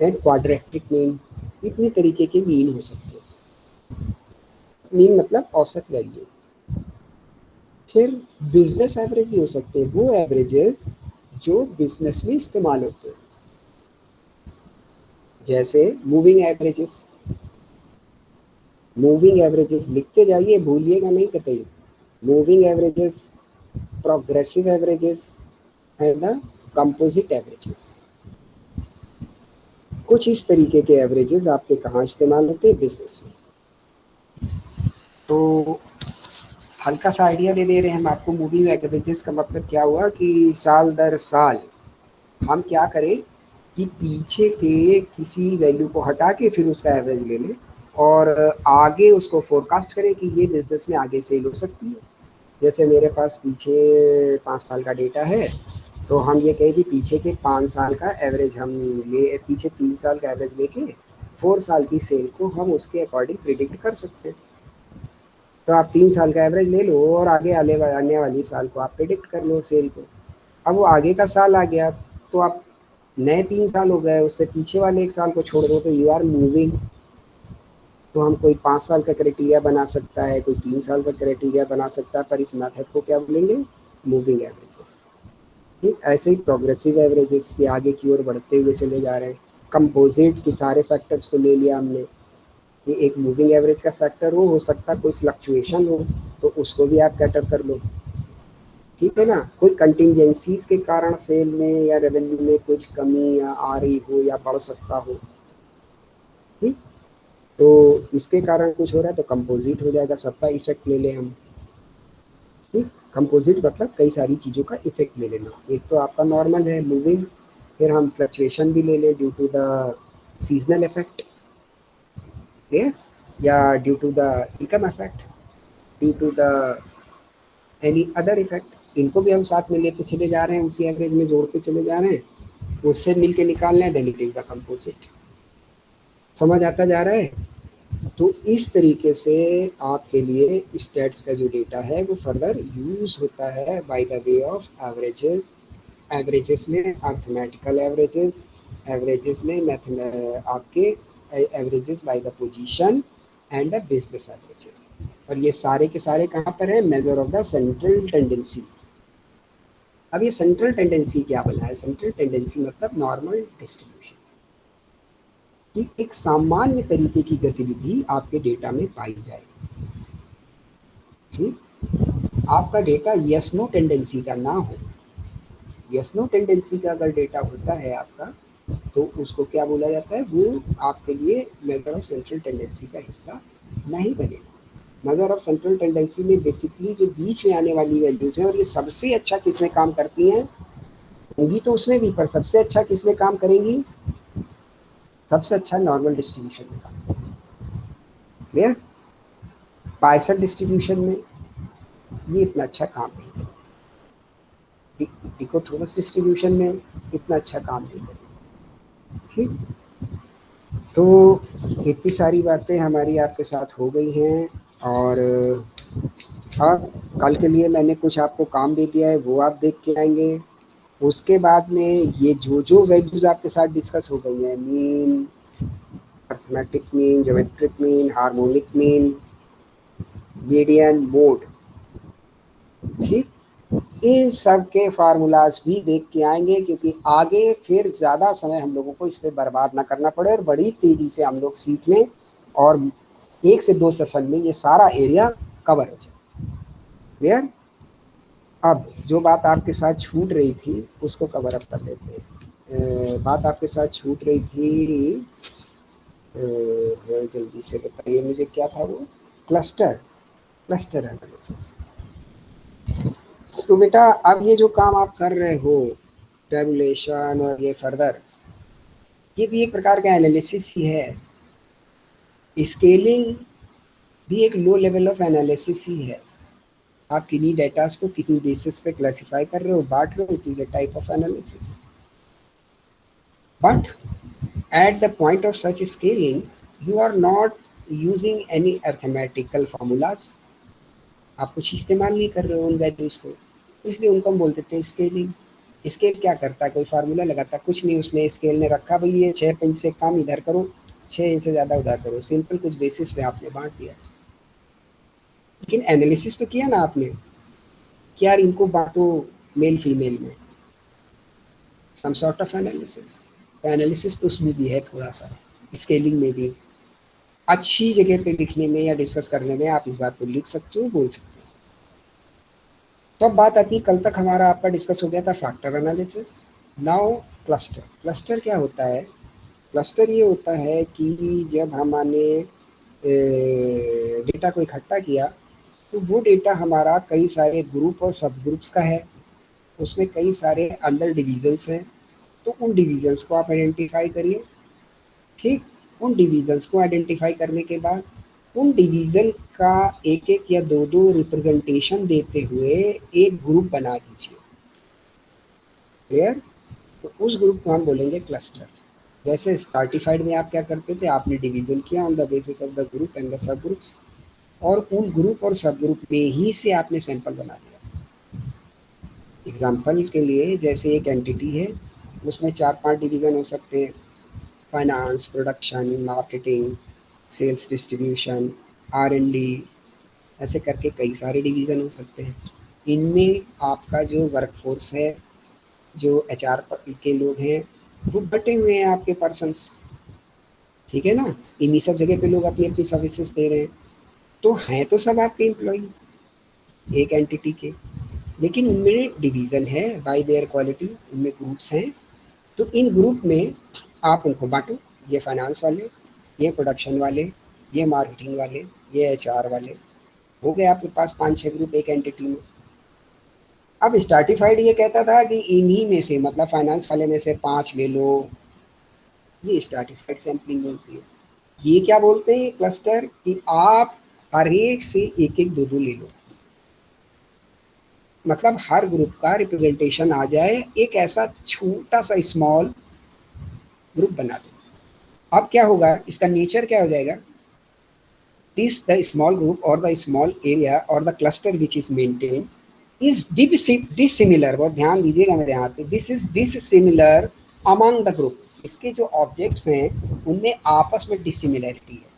and quadratic mean. इतने तरीके के मीन हो सकते हैं। मीन मतलब औसत वैल्यू। फिर बिजनेस एवरेज भी हो सकते हैं, वो एवरेजेस जो बिजनेस में इस्तेमाल होते हैं, जैसे मूविंग एवरेजेस। मूविंग एवरेजेस लिखते जाइए, भूलिएगा नहीं कतई। Moving averages, progressive averages and the composite averages. कुछ इस तरीके के एवरेजेस आपके कहाँ इस्तेमाल होते हैं? बिजनेस में। तो हल्का सा आइडिया दे रहे हैं हम आपको। मूविंग एवरेजेस का मतलब क्या हुआ कि साल दर साल हम क्या करें कि पीछे के किसी वैल्यू को हटा के फिर उसका एवरेज ले लें और आगे उसको फोरकास्ट करें कि ये बिजनेस में आगे सेल हो सकती है। जैसे मेरे पास पीछे 5 साल का डेटा है, तो हम ये कहें कि पीछे के 5 साल का एवरेज हम ले, पीछे 3 साल का एवरेज लेके 4 साल की सेल को हम उसके अकॉर्डिंग प्रिडिक्ट कर सकते हैं। तो आप 3 साल का एवरेज ले लो और आगे आने वाली साल को आप प्रिडिक्ट कर लो सेल को। अब वो आगे का साल आ गया तो आप नए 3 साल हो गए, उससे पीछे वाले 1 साल को छोड़ दो तो यू आर मूविंग। तो हम कोई 5 साल का क्राइटेरिया बना सकता है, कोई 3 साल का क्राइटेरिया बना सकता है, पर इस मेथड को क्या बोलेंगे? Moving averages. ठीक, ऐसे ही प्रोग्रेसिव एवरेजेस के आगे की ओर बढ़ते हुए चले जा रहे हैं। कंपोजिट के सारे फैक्टर्स को ले लिया हमने। ये एक मूविंग एवरेज का फैक्टर हो सकता है कोई फ्लक्चुएशन हो तो उसको भी आप कैटर कर लो। ठीक है ना? कोई कंटिजेंसीज के कारण सेल में या रेवेन्यू में कुछ कमी या आ रही हो या बढ़ सकता हो, ठीक, तो इसके कारण कुछ हो रहा है तो कंपोजिट हो जाएगा, सबका इफेक्ट ले लें हम। ठीक, कंपोजिट मतलब कई सारी चीज़ों का इफेक्ट ले लेना। एक तो आपका नॉर्मल है मूविंग, फिर हम फ्लक्चुएशन भी ले लें due to the seasonal effect, या due to the income effect, due to the any other effect. इनको भी हम साथ में लेते चले जा रहे हैं, उसी एवरेज में जोड़ते चले जा रहे हैं, उससे मिल के निकालना है, then it is the composite. समझ आता जा रहा है? तो इस तरीके से आपके लिए स्टैट्स का जो डेटा है वो फर्दर यूज होता है by the way of averages. Averages में अर्थमेटिकल एवरेजेस, एवरेजेस में आपके averages by the position and the business averages. और ये सारे के सारे कहाँ पर है? Measure of the central tendency. अब ये सेंट्रल टेंडेंसी क्या बना है? सेंट्रल टेंडेंसी मतलब नॉर्मल डिस्ट्रीब्यूशन कि एक सामान्य तरीके की गतिविधि आपके डेटा में पाई जाए। ठीक, आपका डेटा यस नो टेंडेंसी का ना हो। यस नो टेंडेंसी का अगर डेटा होता है आपका तो उसको क्या बोला जाता है? वो आपके लिए मेजर ऑफ सेंट्रल टेंडेंसी का हिस्सा नहीं बनेगा। मेजर ऑफ सेंट्रल टेंडेंसी में बेसिकली जो बीच में आने वाली वैल्यूज हैं, और ये सबसे अच्छा किसमें काम करती हैं? होंगी तो उसमें भी, पर सबसे अच्छा किसमें काम करेंगी? सबसे अच्छा नॉर्मल डिस्ट्रीब्यूशन में काम। क्लियर? पाइसल डिस्ट्रीब्यूशन में ये इतना अच्छा काम नहीं करेगी। डिकोथोरस डिस्ट्रीब्यूशन में इतना अच्छा काम नहीं करेगी। ठीक, तो इतनी सारी बातें हमारी आपके साथ हो गई हैं। और अब कल के लिए मैंने कुछ आपको काम दे दिया है, वो आप देख के आएंगे। उसके बाद में ये जो वैल्यूज आपके साथ डिस्कस हो गई हैं, mean, arithmetic mean, geometric mean, harmonic mean, median, mode, ठीक, इन सब के फार्मूलाज भी देख के आएंगे, क्योंकि आगे फिर ज़्यादा समय हम लोगों को इस पर बर्बाद ना करना पड़े और बड़ी तेज़ी से हम लोग सीख लें और 1 से 2 सेशन में ये सारा एरिया कवर हो जाए। क्लियर? अब जो बात आपके साथ छूट रही थी उसको कवर अप कर लेते हैं। बात आपके साथ छूट रही थी, जल्दी से बताइए मुझे क्या था वो? Cluster analysis. तो बेटा अब ये जो काम आप कर रहे हो, टेबुलेशन और ये फर्दर, ये भी एक प्रकार का एनालिसिस ही है। स्केलिंग भी एक लो लेवल ऑफ एनालिसिस ही है। आप किन्हीं डेटास को किसी बेसिस पे क्लासिफाई कर रहे हो, बांट रहे हो, it is a type of analysis. But at the point of such scaling you are not using any arithmetical formulas। आप कुछ इस्तेमाल नहीं कर रहे हो उन वैल्यूज को, इसलिए उनको हम बोल देते हैं स्केलिंग। स्केल क्या करता है? कोई फार्मूला लगाता है? कुछ नहीं, उसने स्केल ने रखा भाई ये 6 इंच से कम इधर करो, 6 इंच से ज़्यादा उधर करो, सिंपल कुछ बेसिस पे आपने बांट दिया। लेकिन एनालिसिस तो किया ना आपने कि यार इनको बांटो मेल फीमेल में, some sort of analysis. Analysis तो उसमें भी है थोड़ा सा, स्केलिंग में भी। अच्छी जगह पे लिखने में या डिस्कस करने में आप इस बात को लिख सकते हो, बोल सकते हो। तो अब बात आती है, कल तक हमारा आपका डिस्कस हो गया था factor analysis. Now cluster. Cluster क्या होता है? क्लस्टर ये होता है कि जब हमने डेटा को इकट्ठा किया तो वो डेटा हमारा कई सारे ग्रुप और सब ग्रुप्स का है, उसमें कई सारे अंदर डिविजन्स हैं, तो उन डिविजन्स को आप आइडेंटिफाई करिए। ठीक, उन डिविजन्स को आइडेंटिफाई करने के बाद उन डिवीज़न का एक एक या दो दो रिप्रेजेंटेशन देते हुए एक ग्रुप बना दीजिए। क्लियर? तो उस ग्रुप को हम बोलेंगे क्लस्टर। जैसे स्ट्रैटिफाइड में आप क्या करते थे, आपने डिवीजन किया on the basis of the group and the sub groups, और उन ग्रुप और सब ग्रुप में ही से आपने सैंपल बना दिया। एग्जाम्पल के लिए जैसे एक एंटिटी है, उसमें 4-5 डिवीज़न हो सकते हैं, finance, production, marketing, sales distribution, R&D, ऐसे करके कई सारे डिवीज़न हो सकते हैं। इनमें आपका जो वर्कफोर्स है, जो HR के लोग हैं, वो बटे हुए हैं आपके पर्सन्स, ठीक है ना। इन्हीं सब जगह पे लोग अपनी अपनी सर्विसेज दे रहे हैं, तो हैं तो सब आपके एम्प्लॉय एक एंटिटी के, लेकिन उनमें डिवीज़न है बाय देयर क्वालिटी, उनमें ग्रुप्स हैं। तो इन ग्रुप में आप उनको बांटो, ये फाइनेंस वाले, ये प्रोडक्शन वाले, ये मार्केटिंग वाले, ये HR वाले। हो गए आपके पास 5-6 ग्रुप एक एंटिटी में। अब स्ट्रैटिफाइड ये कहता था कि इन्हीं में से, मतलब फाइनेंस वाले में से 5 ले लो, ये स्ट्रैटिफाइड सैम्पलिंग बोलती है। ये क्या बोलते हैं क्लस्टर, कि आप हर एक से एक एक दो दो ले लो, मतलब हर ग्रुप का रिप्रेजेंटेशन आ जाए, एक ऐसा छोटा सा स्मॉल ग्रुप बना दो। अब क्या होगा, इसका नेचर क्या हो जाएगा, दिस द स्मॉल ग्रुप और द स्मॉल एरिया और the cluster which is maintain is dissimilar. बहुत ध्यान दीजिएगा मेरे यहाँ पे, this is dissimilar among the group. इसके जो ऑब्जेक्ट्स हैं उनमें आपस में डिसिमिलरिटी है।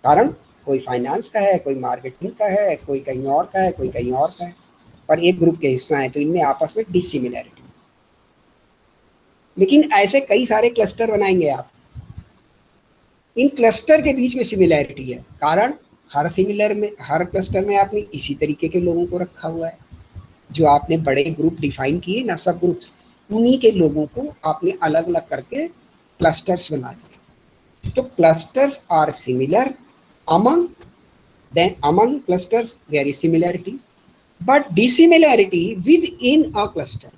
कारण कोई फाइनेंस का है, कोई मार्केटिंग का है, कोई कहीं और का है, कोई कहीं और का है, पर एक ग्रुप के हिस्सा है, तो इनमें आपस में डिसिमिलरिटी। लेकिन ऐसे कई सारे क्लस्टर बनाएंगे आप, इन क्लस्टर के बीच में सिमिलैरिटी है। कारण हर क्लस्टर में आपने इसी तरीके के लोगों को रखा हुआ है, जो आपने बड़े ग्रुप डिफाइन किए ना, सब ग्रुप्स, उन्हीं के लोगों को आपने अलग अलग करके क्लस्टर्स बना दिए। तो clusters are similar among clusters there is similarity but dissimilarity within a cluster,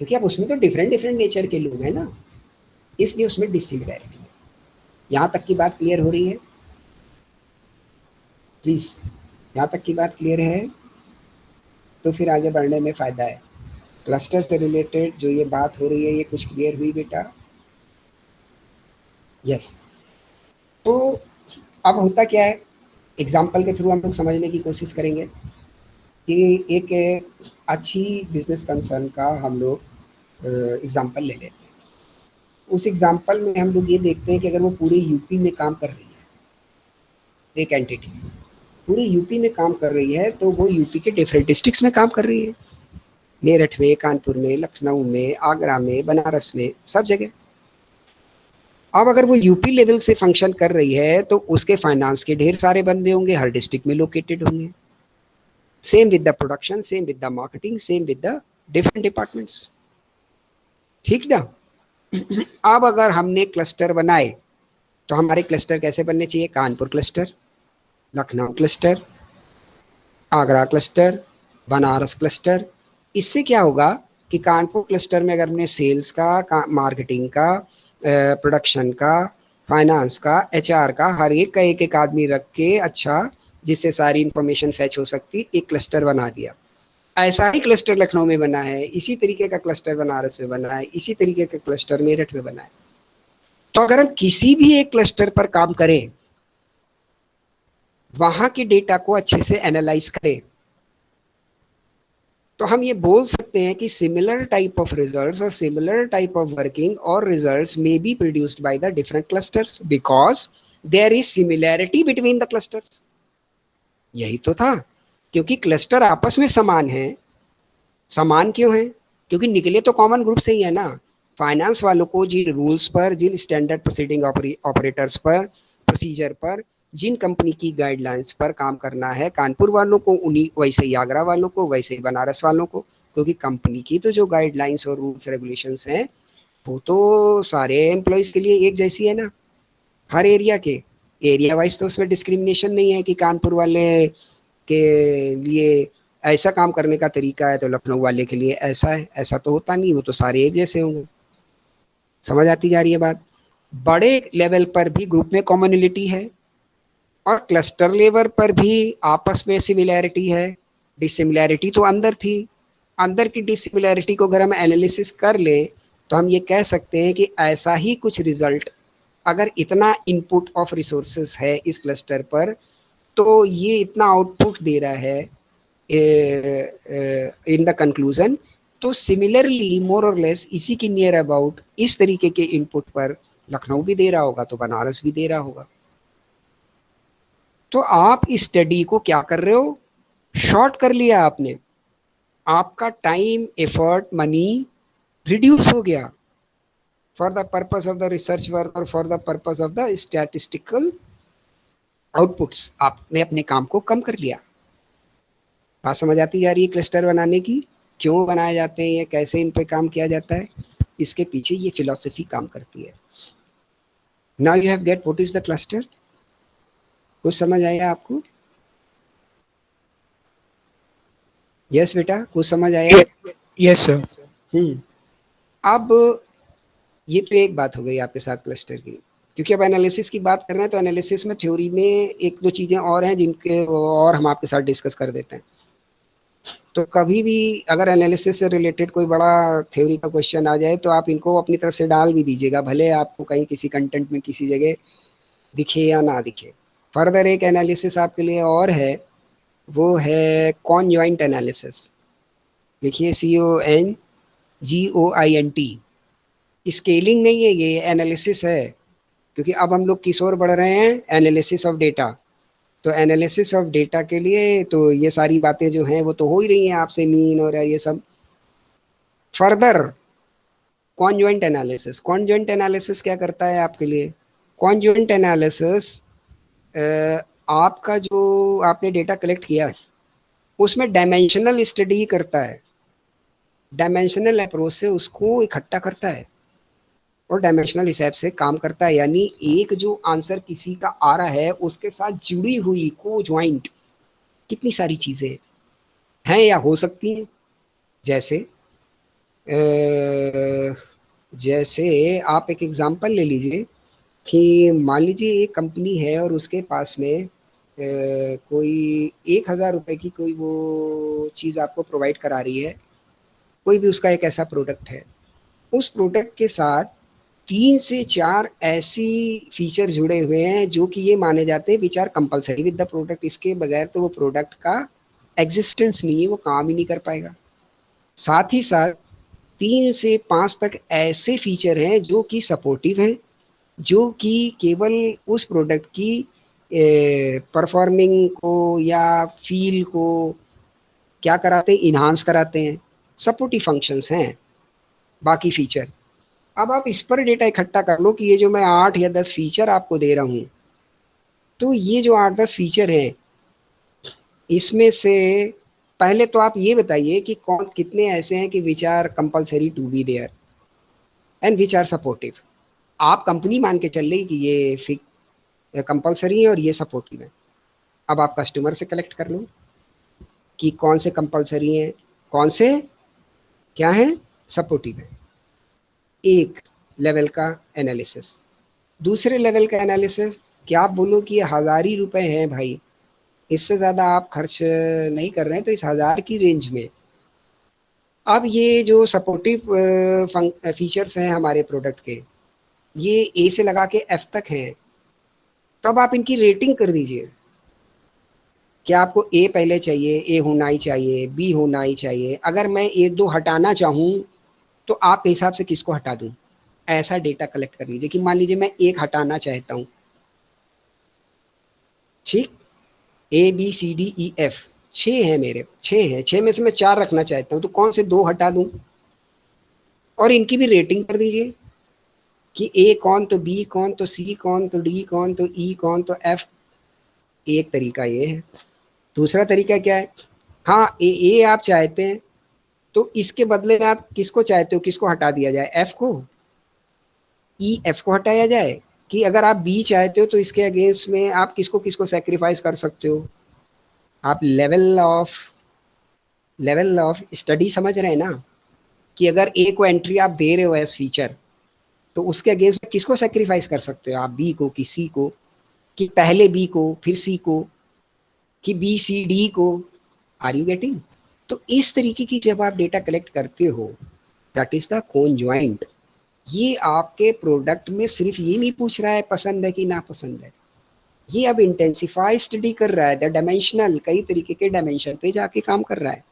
क्योंकि अब उसमें तो डिफरेंट नेचर के लोग हैं ना, इसलिए उसमें डिसिमिलैरिटी है। यहां तक की बात क्लियर हो रही है? प्लीज, यहां तक की बात क्लियर है तो फिर आगे बढ़ने में फायदा है। क्लस्टर से रिलेटेड जो ये बात हो रही है, ये कुछ क्लियर हुई बेटा? यस। तो अब होता क्या है, एग्जाम्पल के थ्रू हम लोग समझने की कोशिश करेंगे कि एक अच्छी बिजनेस कंसर्न का हम लोग एग्जाम्पल ले लेते हैं। उस एग्जाम्पल में हम लोग ये देखते हैं कि अगर वो पूरे यूपी में काम कर रही है, एक एंटिटी पूरे यूपी में काम कर रही है, तो वो यूपी के डिफरेंट डिस्ट्रिक्ट्स में काम कर रही है, मेरठ में, कानपुर में, लखनऊ में, आगरा में, बनारस में, सब जगह। अब अगर वो यूपी लेवल से फंक्शन कर रही है तो उसके फाइनेंस के ढेर सारे बंदे होंगे, हर डिस्ट्रिक्ट में लोकेटेड होंगे। Same with the production, same with the marketing, same with the different departments, ठीक ना। अब अगर हमने क्लस्टर बनाए तो हमारे क्लस्टर कैसे बनने चाहिए, Kanpur cluster, Lucknow cluster, Agra cluster, Banaras cluster. इससे क्या होगा कि कानपुर क्लस्टर में अगर हमने सेल्स का, मार्केटिंग का, प्रोडक्शन का, फाइनेंस का, HR का, हर एक का एक एक आदमी रख के, अच्छा, जिससे सारी इंफॉर्मेशन फैच हो सकती, एक क्लस्टर बना दिया। ऐसा ही क्लस्टर लखनऊ में बना है, इसी तरीके का क्लस्टर बनारस में बना है, इसी तरीके का क्लस्टर मेरठ में बना है। तो अगर हम किसी भी एक क्लस्टर पर काम करें, वहां के डेटा को अच्छे से एनालाइज करें, तो हम ये बोल सकते हैं कि सिमिलर टाइप ऑफ रिजल्ट्स और सिमिलर टाइप ऑफ वर्किंग और results may be produced by the different clusters because there is similarity between the clusters. यही तो था, क्योंकि क्लस्टर आपस में समान है। समान क्यों है? क्योंकि निकले तो कॉमन ग्रुप से ही है ना। फाइनेंस वालों को जिन रूल्स पर, जिन स्टैंडर्ड प्रोसीडिंग ऑपरेटर्स पर, प्रोसीजर पर, जिन कंपनी की गाइडलाइंस पर काम करना है, कानपुर वालों को उन्हीं, वैसे ही आगरा वालों को, वैसे ही बनारस वालों को, क्योंकि कंपनी की तो जो गाइडलाइंस और रूल्स रेगुलेशंस हैं वो तो सारे एम्प्लॉयज के लिए एक जैसी है ना, हर एरिया के, एरिया वाइज तो उसमें डिस्क्रिमिनेशन नहीं है कि कानपुर वाले के लिए ऐसा काम करने का तरीका है तो लखनऊ वाले के लिए ऐसा है, ऐसा तो होता नहीं, वो तो सारे एक जैसे होंगे। समझ आती जा रही है बात? बड़े लेवल पर भी ग्रुप में कॉमनलिटी है और क्लस्टर लेवल पर भी आपस में सिमिलैरिटी है। डिसिमिलैरिटी तो अंदर थी, अंदर की डिसिमिलैरिटी को अगर हम एनालिसिस कर ले तो हम ये कह सकते हैं कि ऐसा ही कुछ रिजल्ट, अगर इतना इनपुट ऑफ रिसोर्सेस है इस क्लस्टर पर तो ये इतना आउटपुट दे रहा है इन द कंक्लूजन, तो सिमिलरली मोर और लेस इसी की नियर अबाउट इस तरीके के इनपुट पर लखनऊ भी दे रहा होगा तो बनारस भी दे रहा होगा। तो आप इस स्टडी को क्या कर रहे हो, शॉर्ट कर लिया आपने, आपका टाइम एफर्ट मनी रिड्यूस हो गया for the purpose of the research work और for the purpose of the statistical outputs, आपने अपने काम को कम कर लिया। बात समझ आती जा रही है क्लस्टर बनाने की, क्यों बनाए जाते हैं ये, कैसे इन पे काम किया जाता है, इसके पीछे ये फिलॉसफी काम करती है। Now you have get what is the cluster, कुछ समझ आया आपको? यस बेटा, कुछ समझ आया? Yes sir. अब ये तो एक बात हो गई आपके साथ क्लस्टर की, क्योंकि अब एनालिसिस की बात कर रहे हैं तो एनालिसिस में थ्योरी में एक दो चीजें और हैं जिनके और हम आपके साथ डिस्कस कर देते हैं। तो कभी भी अगर एनालिसिस से रिलेटेड कोई बड़ा थ्योरी का क्वेश्चन आ जाए तो आप इनको अपनी तरफ से डाल भी दीजिएगा, भले आपको कहीं किसी कंटेंट में किसी जगह दिखे या ना दिखे। फर्दर एक एनालिसिस आपके लिए और है, वो है कॉन्जॉइंट एनालिसिस। देखिए CONJOINT, स्केलिंग नहीं है, ये एनालिसिस है, क्योंकि अब हम लोग किस ओर बढ़ रहे हैं, एनालिसिस ऑफ डेटा। तो एनालिसिस ऑफ डेटा के लिए तो ये सारी बातें जो हैं वो तो हो ही रही हैं आपसे, मीन और ये सब। Further conjoint analysis, conjoint analysis क्या करता है आपके लिए? कॉन्जॉइंट एनालिसिस आपका जो आपने डेटा कलेक्ट किया उसमें डायमेंशनल स्टडी करता है, डायमेंशनल अप्रोच से उसको इकट्ठा करता है और डायमेंशनल हिसाब से काम करता है। यानी एक जो आंसर किसी का आ रहा है उसके साथ जुड़ी हुई को ज्वाइंट कितनी सारी चीजें हैं या हो सकती हैं। जैसे जैसे आप एक एग्जांपल ले लीजिए कि मान लीजिए एक कंपनी है और उसके पास में कोई 1,000 रुपए की कोई वो चीज़ आपको प्रोवाइड करा रही है, कोई भी उसका एक ऐसा प्रोडक्ट है, उस प्रोडक्ट के साथ 3 से 4 ऐसी फीचर जुड़े हुए हैं जो कि ये माने जाते हैं which are compulsory with the product, इसके बगैर तो वो प्रोडक्ट का एग्जिस्टेंस नहीं है, वो काम ही नहीं कर पाएगा। साथ ही साथ 3 से 5 तक ऐसे फीचर हैं जो कि सपोर्टिव हैं, जो कि केवल उस प्रोडक्ट की परफॉर्मिंग को या फील को क्या कराते हैं, इन्हांस कराते हैं, सपोर्टिव फंक्शंस हैं बाकी फीचर। अब आप इस पर डेटा इकट्ठा कर लो कि ये जो मैं 8 या 10 फीचर आपको दे रहा हूँ, तो ये जो 8-10 फीचर हैं इसमें से पहले तो आप ये बताइए कि कौन कितने ऐसे हैं कि which are compulsory to be there and which are supportive. आप कंपनी मान के चल रही कि ये कंपलसरी है और ये सपोर्टिव है। अब आप कस्टमर से कलेक्ट कर लो कि कौन से कंपलसरी हैं, कौन से क्या है, सपोर्टिव है। एक लेवल का एनालिसिस। दूसरे लेवल का एनालिसिस, क्या आप बोलो कि 1,000 ही रुपए हैं भाई, इससे ज़्यादा आप खर्च नहीं कर रहे हैं, तो इस 1,000 की रेंज में अब ये जो सपोर्टिव फीचर्स हैं हमारे प्रोडक्ट के, ये ए से लगा के एफ तक हैं, तो अब आप इनकी रेटिंग कर दीजिए। क्या आपको ए पहले चाहिए, ए होना ही चाहिए, बी होना ही चाहिए? अगर मैं 1-2 हटाना चाहूँ तो आपके हिसाब से किसको हटा दूँ? ऐसा डेटा कलेक्ट कर लीजिए कि मान लीजिए मैं 1 हटाना चाहता हूँ, ठीक, ABCDEF 6 है मेरे, 6 है, 6 में से मैं 4 रखना चाहता हूँ, तो कौन से 2 हटा दूँ? और इनकी भी रेटिंग कर दीजिए कि ए कौन, तो बी कौन, तो सी कौन, तो डी कौन, तो ई कौन, तो एफ। एक तरीका ये है। दूसरा तरीका क्या है, हाँ ए आप चाहते हैं तो इसके बदले में आप किसको चाहते हो, किसको हटा दिया जाए, एफ को? ई एफ को हटाया जाए, कि अगर आप बी चाहते हो तो इसके अगेंस्ट में आप किसको किसको सेक्रीफाइस कर सकते हो। आप लेवल ऑफ स्टडी समझ रहे हैं ना, कि अगर ए को एंट्री आप दे रहे हो एज फीचर, तो उसके अगेंस्ट में किसको सेक्रीफाइस कर सकते हो आप, बी को कि सी को, कि पहले बी को फिर सी को, कि बी सी डी को। Are you getting? तो इस तरीके की जब आप डेटा कलेक्ट करते हो, दैट इज द कॉन्जॉइंट। ये आपके प्रोडक्ट में सिर्फ ये नहीं पूछ रहा है पसंद है कि ना पसंद है, ये अब इंटेंसिफाई स्टडी कर रहा है, द डायमेंशनल, कई तरीके के डायमेंशन पे जाके काम कर रहा है।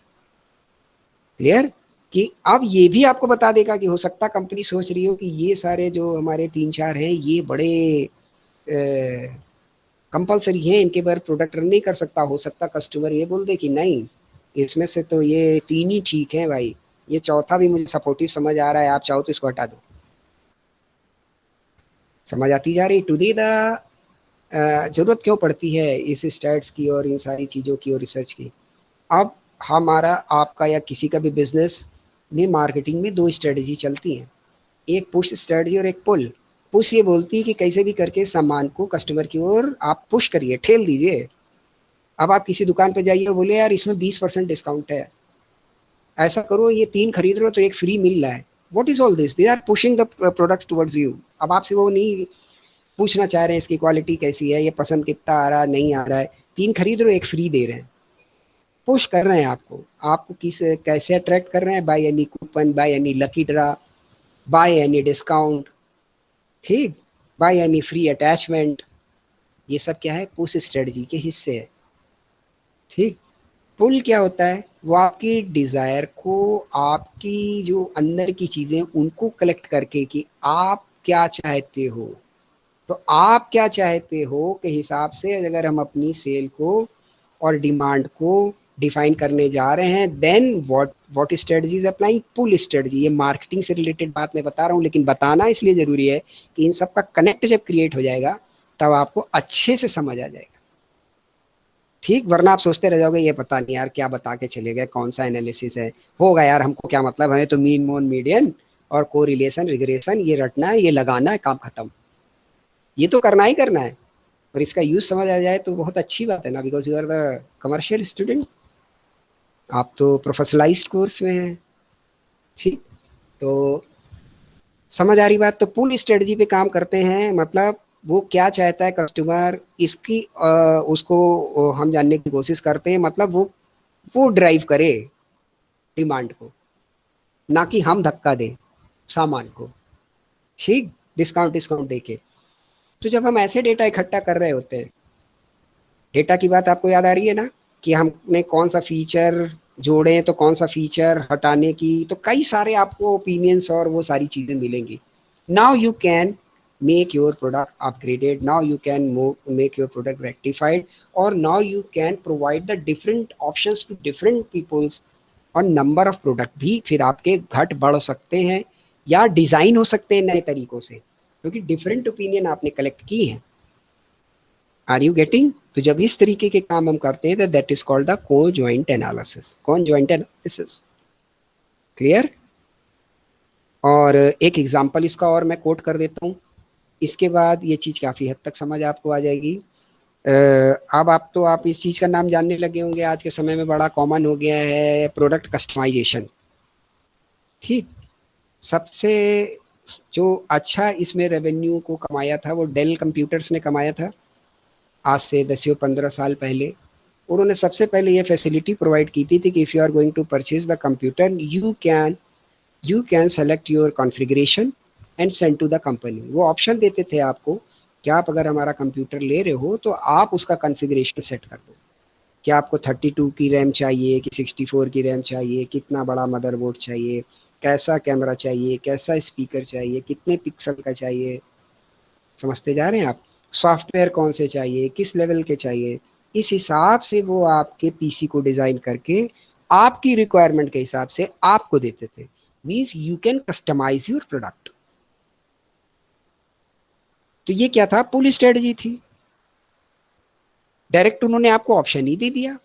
क्लियर? कि अब ये भी आपको बता देगा कि हो सकता कंपनी सोच रही हो कि ये सारे जो हमारे 3-4 हैं ये बड़े कंपलसरी हैं, इनके बारे प्रोडक्ट रन नहीं कर सकता। हो सकता कस्टमर ये बोल दे कि नहीं, इसमें से तो ये 3 ही ठीक है भाई, ये चौथा भी मुझे सपोर्टिव समझ आ रहा है, आप चाहो तो इसको हटा दो। समझ आती जा रही टुडे द जरूरत क्यों पड़ती है इस स्टैट्स की और इन सारी चीज़ों की और रिसर्च की। अब हमारा आपका या किसी का भी बिजनेस में मार्केटिंग में 2 स्ट्रेटजी चलती हैं, एक पुश स्ट्रेटजी और एक पुल। पुश ये बोलती है कि कैसे भी करके सामान को कस्टमर की ओर आप पुश करिए, ठेल दीजिए। अब आप किसी दुकान पे जाइए, बोले यार इसमें 20% डिस्काउंट है, ऐसा करो ये 3 खरीद रहे हो तो एक फ्री मिल रहा है। What is all this? They are pushing the product towards you. अब आपसे वो नहीं पूछना चाह रहे हैं इसकी क्वालिटी कैसी है, ये पसंद कितना आ रहा है नहीं आ रहा है, 3 खरीद रहे हो एक फ्री दे रहे हैं। पुश कर रहे हैं आपको किस कैसे अट्रैक्ट कर रहे हैं, by any coupon, by any lucky draw, by any discount, ठीक, बाय एनी फ्री अटैचमेंट। ये सब क्या है, पुश स्ट्रेटजी के हिस्से है। ठीक। पुल क्या होता है, वो आपकी डिजायर को, आपकी जो अंदर की चीजें उनको कलेक्ट करके कि आप क्या चाहते हो, तो आप क्या चाहते हो के हिसाब से अगर हम अपनी सेल को और डिमांड को डिफाइन करने जा रहे हैं, then what strategy is applying, pull strategy. ये मार्केटिंग से रिलेटेड बात मैं बता रहा हूँ, लेकिन बताना इसलिए जरूरी है कि इन सब का कनेक्ट जब क्रिएट हो जाएगा तब आपको अच्छे से समझ आ जाएगा। ठीक, वरना आप सोचते रह जाओगे ये पता नहीं यार क्या बता के चले गए, कौन सा एनालिसिस है, होगा यार हमको क्या मतलब, हमें तो मीन मोन मीडियन और कोरिलेशन रिग्रेशन ये रटना है, ये लगाना है, काम खत्म। ये तो करना ही करना है, और इसका यूज समझ आ जाए तो बहुत अच्छी बात है ना, because you are the commercial student, आप तो प्रोफेशनलाइज्ड कोर्स में हैं। ठीक, तो समझ आ रही बात। तो पुल स्ट्रेटजी पे काम करते हैं, मतलब वो क्या चाहता है कस्टमर, इसकी उसको हम जानने की कोशिश करते हैं, मतलब वो ड्राइव करे डिमांड को, ना कि हम धक्का दें सामान को। ठीक, डिस्काउंट डिस्काउंट देके। तो जब हम ऐसे डेटा इकट्ठा कर रहे होते हैं, डेटा की बात आपको याद आ रही है ना, कि हमने कौन सा फीचर जोड़े तो कौन सा फीचर हटाने की, तो कई सारे आपको ओपिनियंस और वो सारी चीजें मिलेंगी। Now you can make your product upgraded, now you can make your product rectified, or now you can provide the different options to different peoples, और नंबर ऑफ प्रोडक्ट भी फिर आपके घट बढ़ सकते हैं या डिजाइन हो सकते हैं नए तरीकों से, क्योंकि डिफरेंट ओपिनियन आपने कलेक्ट की है। Are you getting? तो जब इस तरीके के काम हम करते हैं तो that is called the conjoint analysis, conjoint analysis. Clear? और एक एग्जांपल इसका और मैं कोट कर देता हूँ, इसके बाद ये चीज़ काफ़ी हद तक समझ आपको आ जाएगी। अब आप इस चीज़ का नाम जानने लगे होंगे, आज के समय में बड़ा कॉमन हो गया है, प्रोडक्ट कस्टमाइजेशन। ठीक, सबसे जो अच्छा इसमें रेवेन्यू को कमाया था वो डेल कंप्यूटर्स ने कमाया था, आज से 10-15 साल पहले। उन्होंने सबसे पहले ये फैसिलिटी प्रोवाइड की थी कि if you are going to purchase the computer, you can select your configuration and send to the company. वो ऑप्शन देते थे आपको कि आप अगर हमारा कंप्यूटर ले रहे हो तो आप उसका कॉन्फ़िगरेशन सेट कर दो, कि आपको 32 की रैम चाहिए कि 64 की रैम चाहिए, कितना बड़ा मदरबोर्ड चाहिए, कैसा कैमरा चाहिए, कैसा स्पीकर चाहिए, कितने पिक्सल का चाहिए। समझते जा रहे हैं आप? सॉफ्टवेयर कौन से चाहिए, किस लेवल के चाहिए, इस हिसाब से वो आपके पीसी को डिज़ाइन करके आपकी रिक्वायरमेंट के हिसाब से आपको देते थे। Means you can customise your product. तो ये क्या था, पुल स्ट्रेटजी थी। डायरेक्ट उन्होंने आपको ऑप्शन ही दे दिया,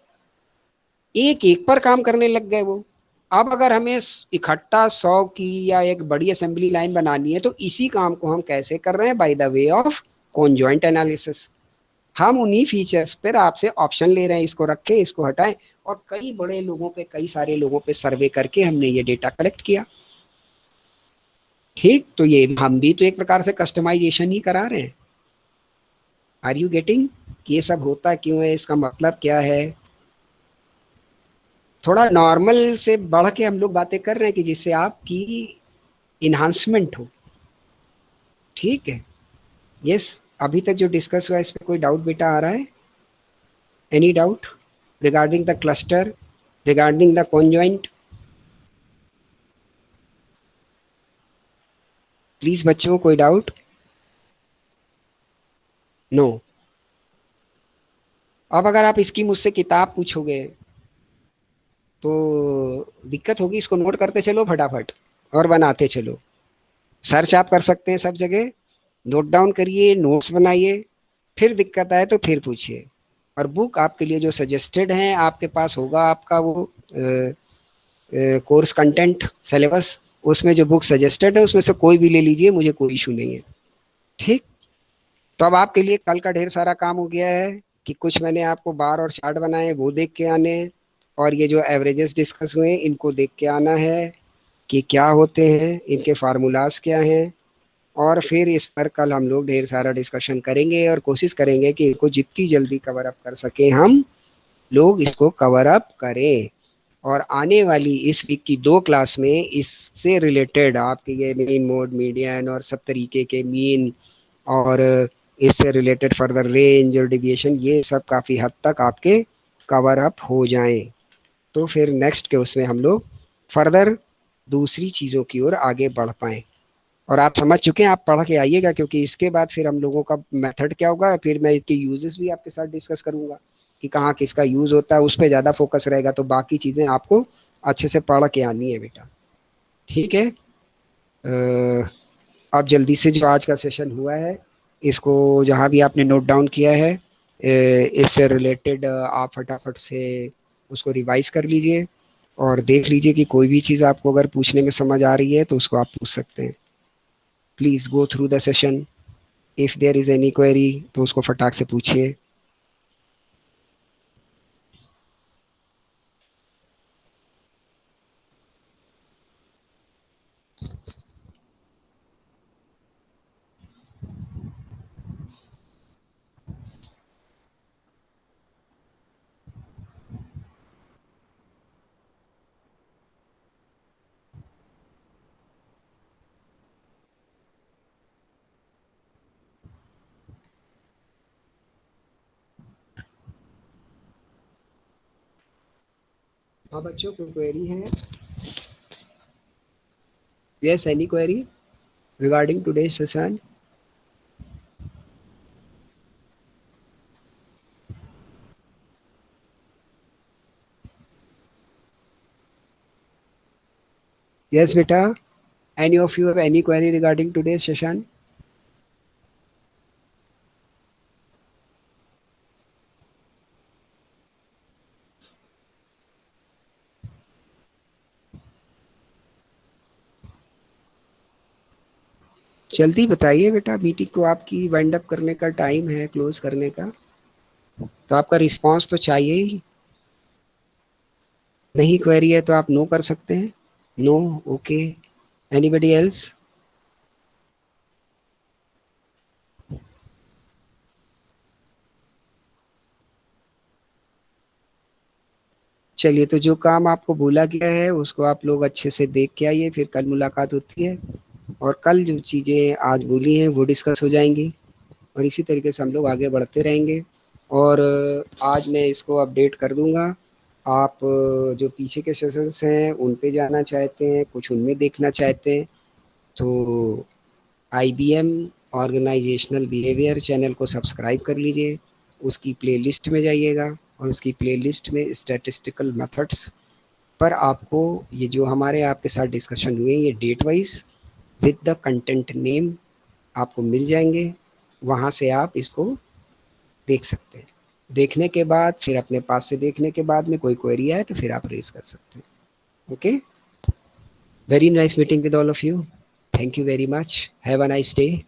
एक एक पर काम करने लग गए वो। अब अगर हमें इकट्ठा 100 की या एक बड़ी असेंबली लाइन बनानी है तो इसी काम को हम कैसे कर रहे हैं, by the way of conjoint analysis. हम उन्हीं फीचर्स पर आपसे ऑप्शन ले रहे हैं, इसको रखें, इसको हटाएं, और कई बड़े लोगों पे, कई सारे लोगों पे सर्वे करके हमने ये डेटा कलेक्ट किया। ठीक, तो ये हम भी तो एक प्रकार से कस्टमाइजेशन ही करा रहे हैं। Are you getting? ये सब होता क्यों है, इसका मतलब क्या है? थोड़ा नॉर्मल से बढ़ के हम लोग बातें कर रहे हैं कि जिससे आपकी इन्हांसमेंट हो। ठीक है, यस। अभी तक जो डिस्कस हुआ इस पे कोई डाउट बेटा आ रहा है? Any doubt regarding the cluster, regarding the conjoint? Please बच्चों, कोई डाउट? नो। अब अगर आप इसकी मुझसे किताब पूछोगे तो दिक्कत होगी। इसको नोट करते चलो फटाफट और बनाते चलो। सर्च आप कर सकते हैं सब जगह, नोट डाउन करिए, नोट्स बनाइए, फिर दिक्कत आए तो फिर पूछिए। और बुक आपके लिए जो सजेस्टेड है आपके पास होगा, आपका वो कोर्स कंटेंट सिलेबस, उसमें जो बुक सजेस्टेड है उसमें से कोई भी ले लीजिए, मुझे कोई इशू नहीं है। ठीक, तो अब आपके लिए कल का ढेर सारा काम हो गया है कि कुछ मैंने आपको बार और चार्ट बनाए वो देख के आने, और ये जो एवरेजेस डिस्कस हुए इनको देख के आना है कि क्या होते हैं, इनके फार्मूलाज क्या हैं, और फिर इस पर कल हम लोग ढेर सारा डिस्कशन करेंगे और कोशिश करेंगे कि इनको जितनी जल्दी कवर अप कर सके हम लोग इसको कवर अप करें। और आने वाली इस वीक की 2 क्लास में इससे रिलेटेड आपके ये मीन, मोड, मीडियन और सब तरीके के मीन, और इससे रिलेटेड फर्दर रेंज और डिविएशन, ये सब काफ़ी हद तक आपके कवर अप हो जाएं। तो फिर नेक्स्ट के उसमें हम लोग फर्दर दूसरी चीज़ों की ओर आगे बढ़ पाएँ। और आप समझ चुके हैं, आप पढ़ के आइएगा, क्योंकि इसके बाद फिर हम लोगों का मेथड क्या होगा, फिर मैं इसके यूजेस भी आपके साथ डिस्कस करूंगा कि कहाँ किसका यूज होता है, उस पर ज़्यादा फोकस रहेगा। तो बाकी चीज़ें आपको अच्छे से पढ़ के आनी है बेटा। ठीक है, अब जल्दी से जो आज का सेशन हुआ है इसको जहाँ भी आपने नोट डाउन किया है इससे रिलेटेड आप फटाफट से उसको रिवाइज कर लीजिए और देख लीजिए कि कोई भी चीज़ आपको अगर पूछने में समझ आ रही है तो उसको आप पूछ सकते हैं। Please go through the session, if there is any query तो उसको फटाक से पूछिए। हाँ बच्चों, कोई क्वेरी है? Yes, any query regarding today session? Yes बेटा, any of you have any query regarding today session? जल्दी बताइए बेटा, मीटिंग को आपकी वाइंड अप करने का टाइम है, क्लोज करने का, तो आपका रिस्पांस तो चाहिए ही। नहीं क्वेरी है तो आप नो कर सकते हैं। No, okay. Anybody else? चलिए, तो जो काम आपको बोला गया है उसको आप लोग अच्छे से देख के आइए, फिर कल मुलाकात होती है और कल जो चीज़ें आज बोली हैं वो डिस्कस हो जाएंगी, और इसी तरीके से हम लोग आगे बढ़ते रहेंगे। और आज मैं इसको अपडेट कर दूंगा। आप जो पीछे के सेशंस हैं उन पे जाना चाहते हैं, कुछ उनमें देखना चाहते हैं, तो IBM ऑर्गेनाइजेशनल बिहेवियर चैनल को सब्सक्राइब कर लीजिए, उसकी प्लेलिस्ट में जाइएगा और उसकी प्लेलिस्ट में स्टैटिस्टिकल मेथड्स पर आपको ये जो हमारे आपके साथ डिस्कशन हुए ये date wise with the content name आपको मिल जाएंगे। वहाँ से आप इसको देख सकते हैं। देखने के बाद फिर अपने पास से देखने के बाद में कोई क्वेरी आए तो फिर आप रेज कर सकते हैं। Okay. Very nice meeting with all of you. Thank you very much. Have a nice day.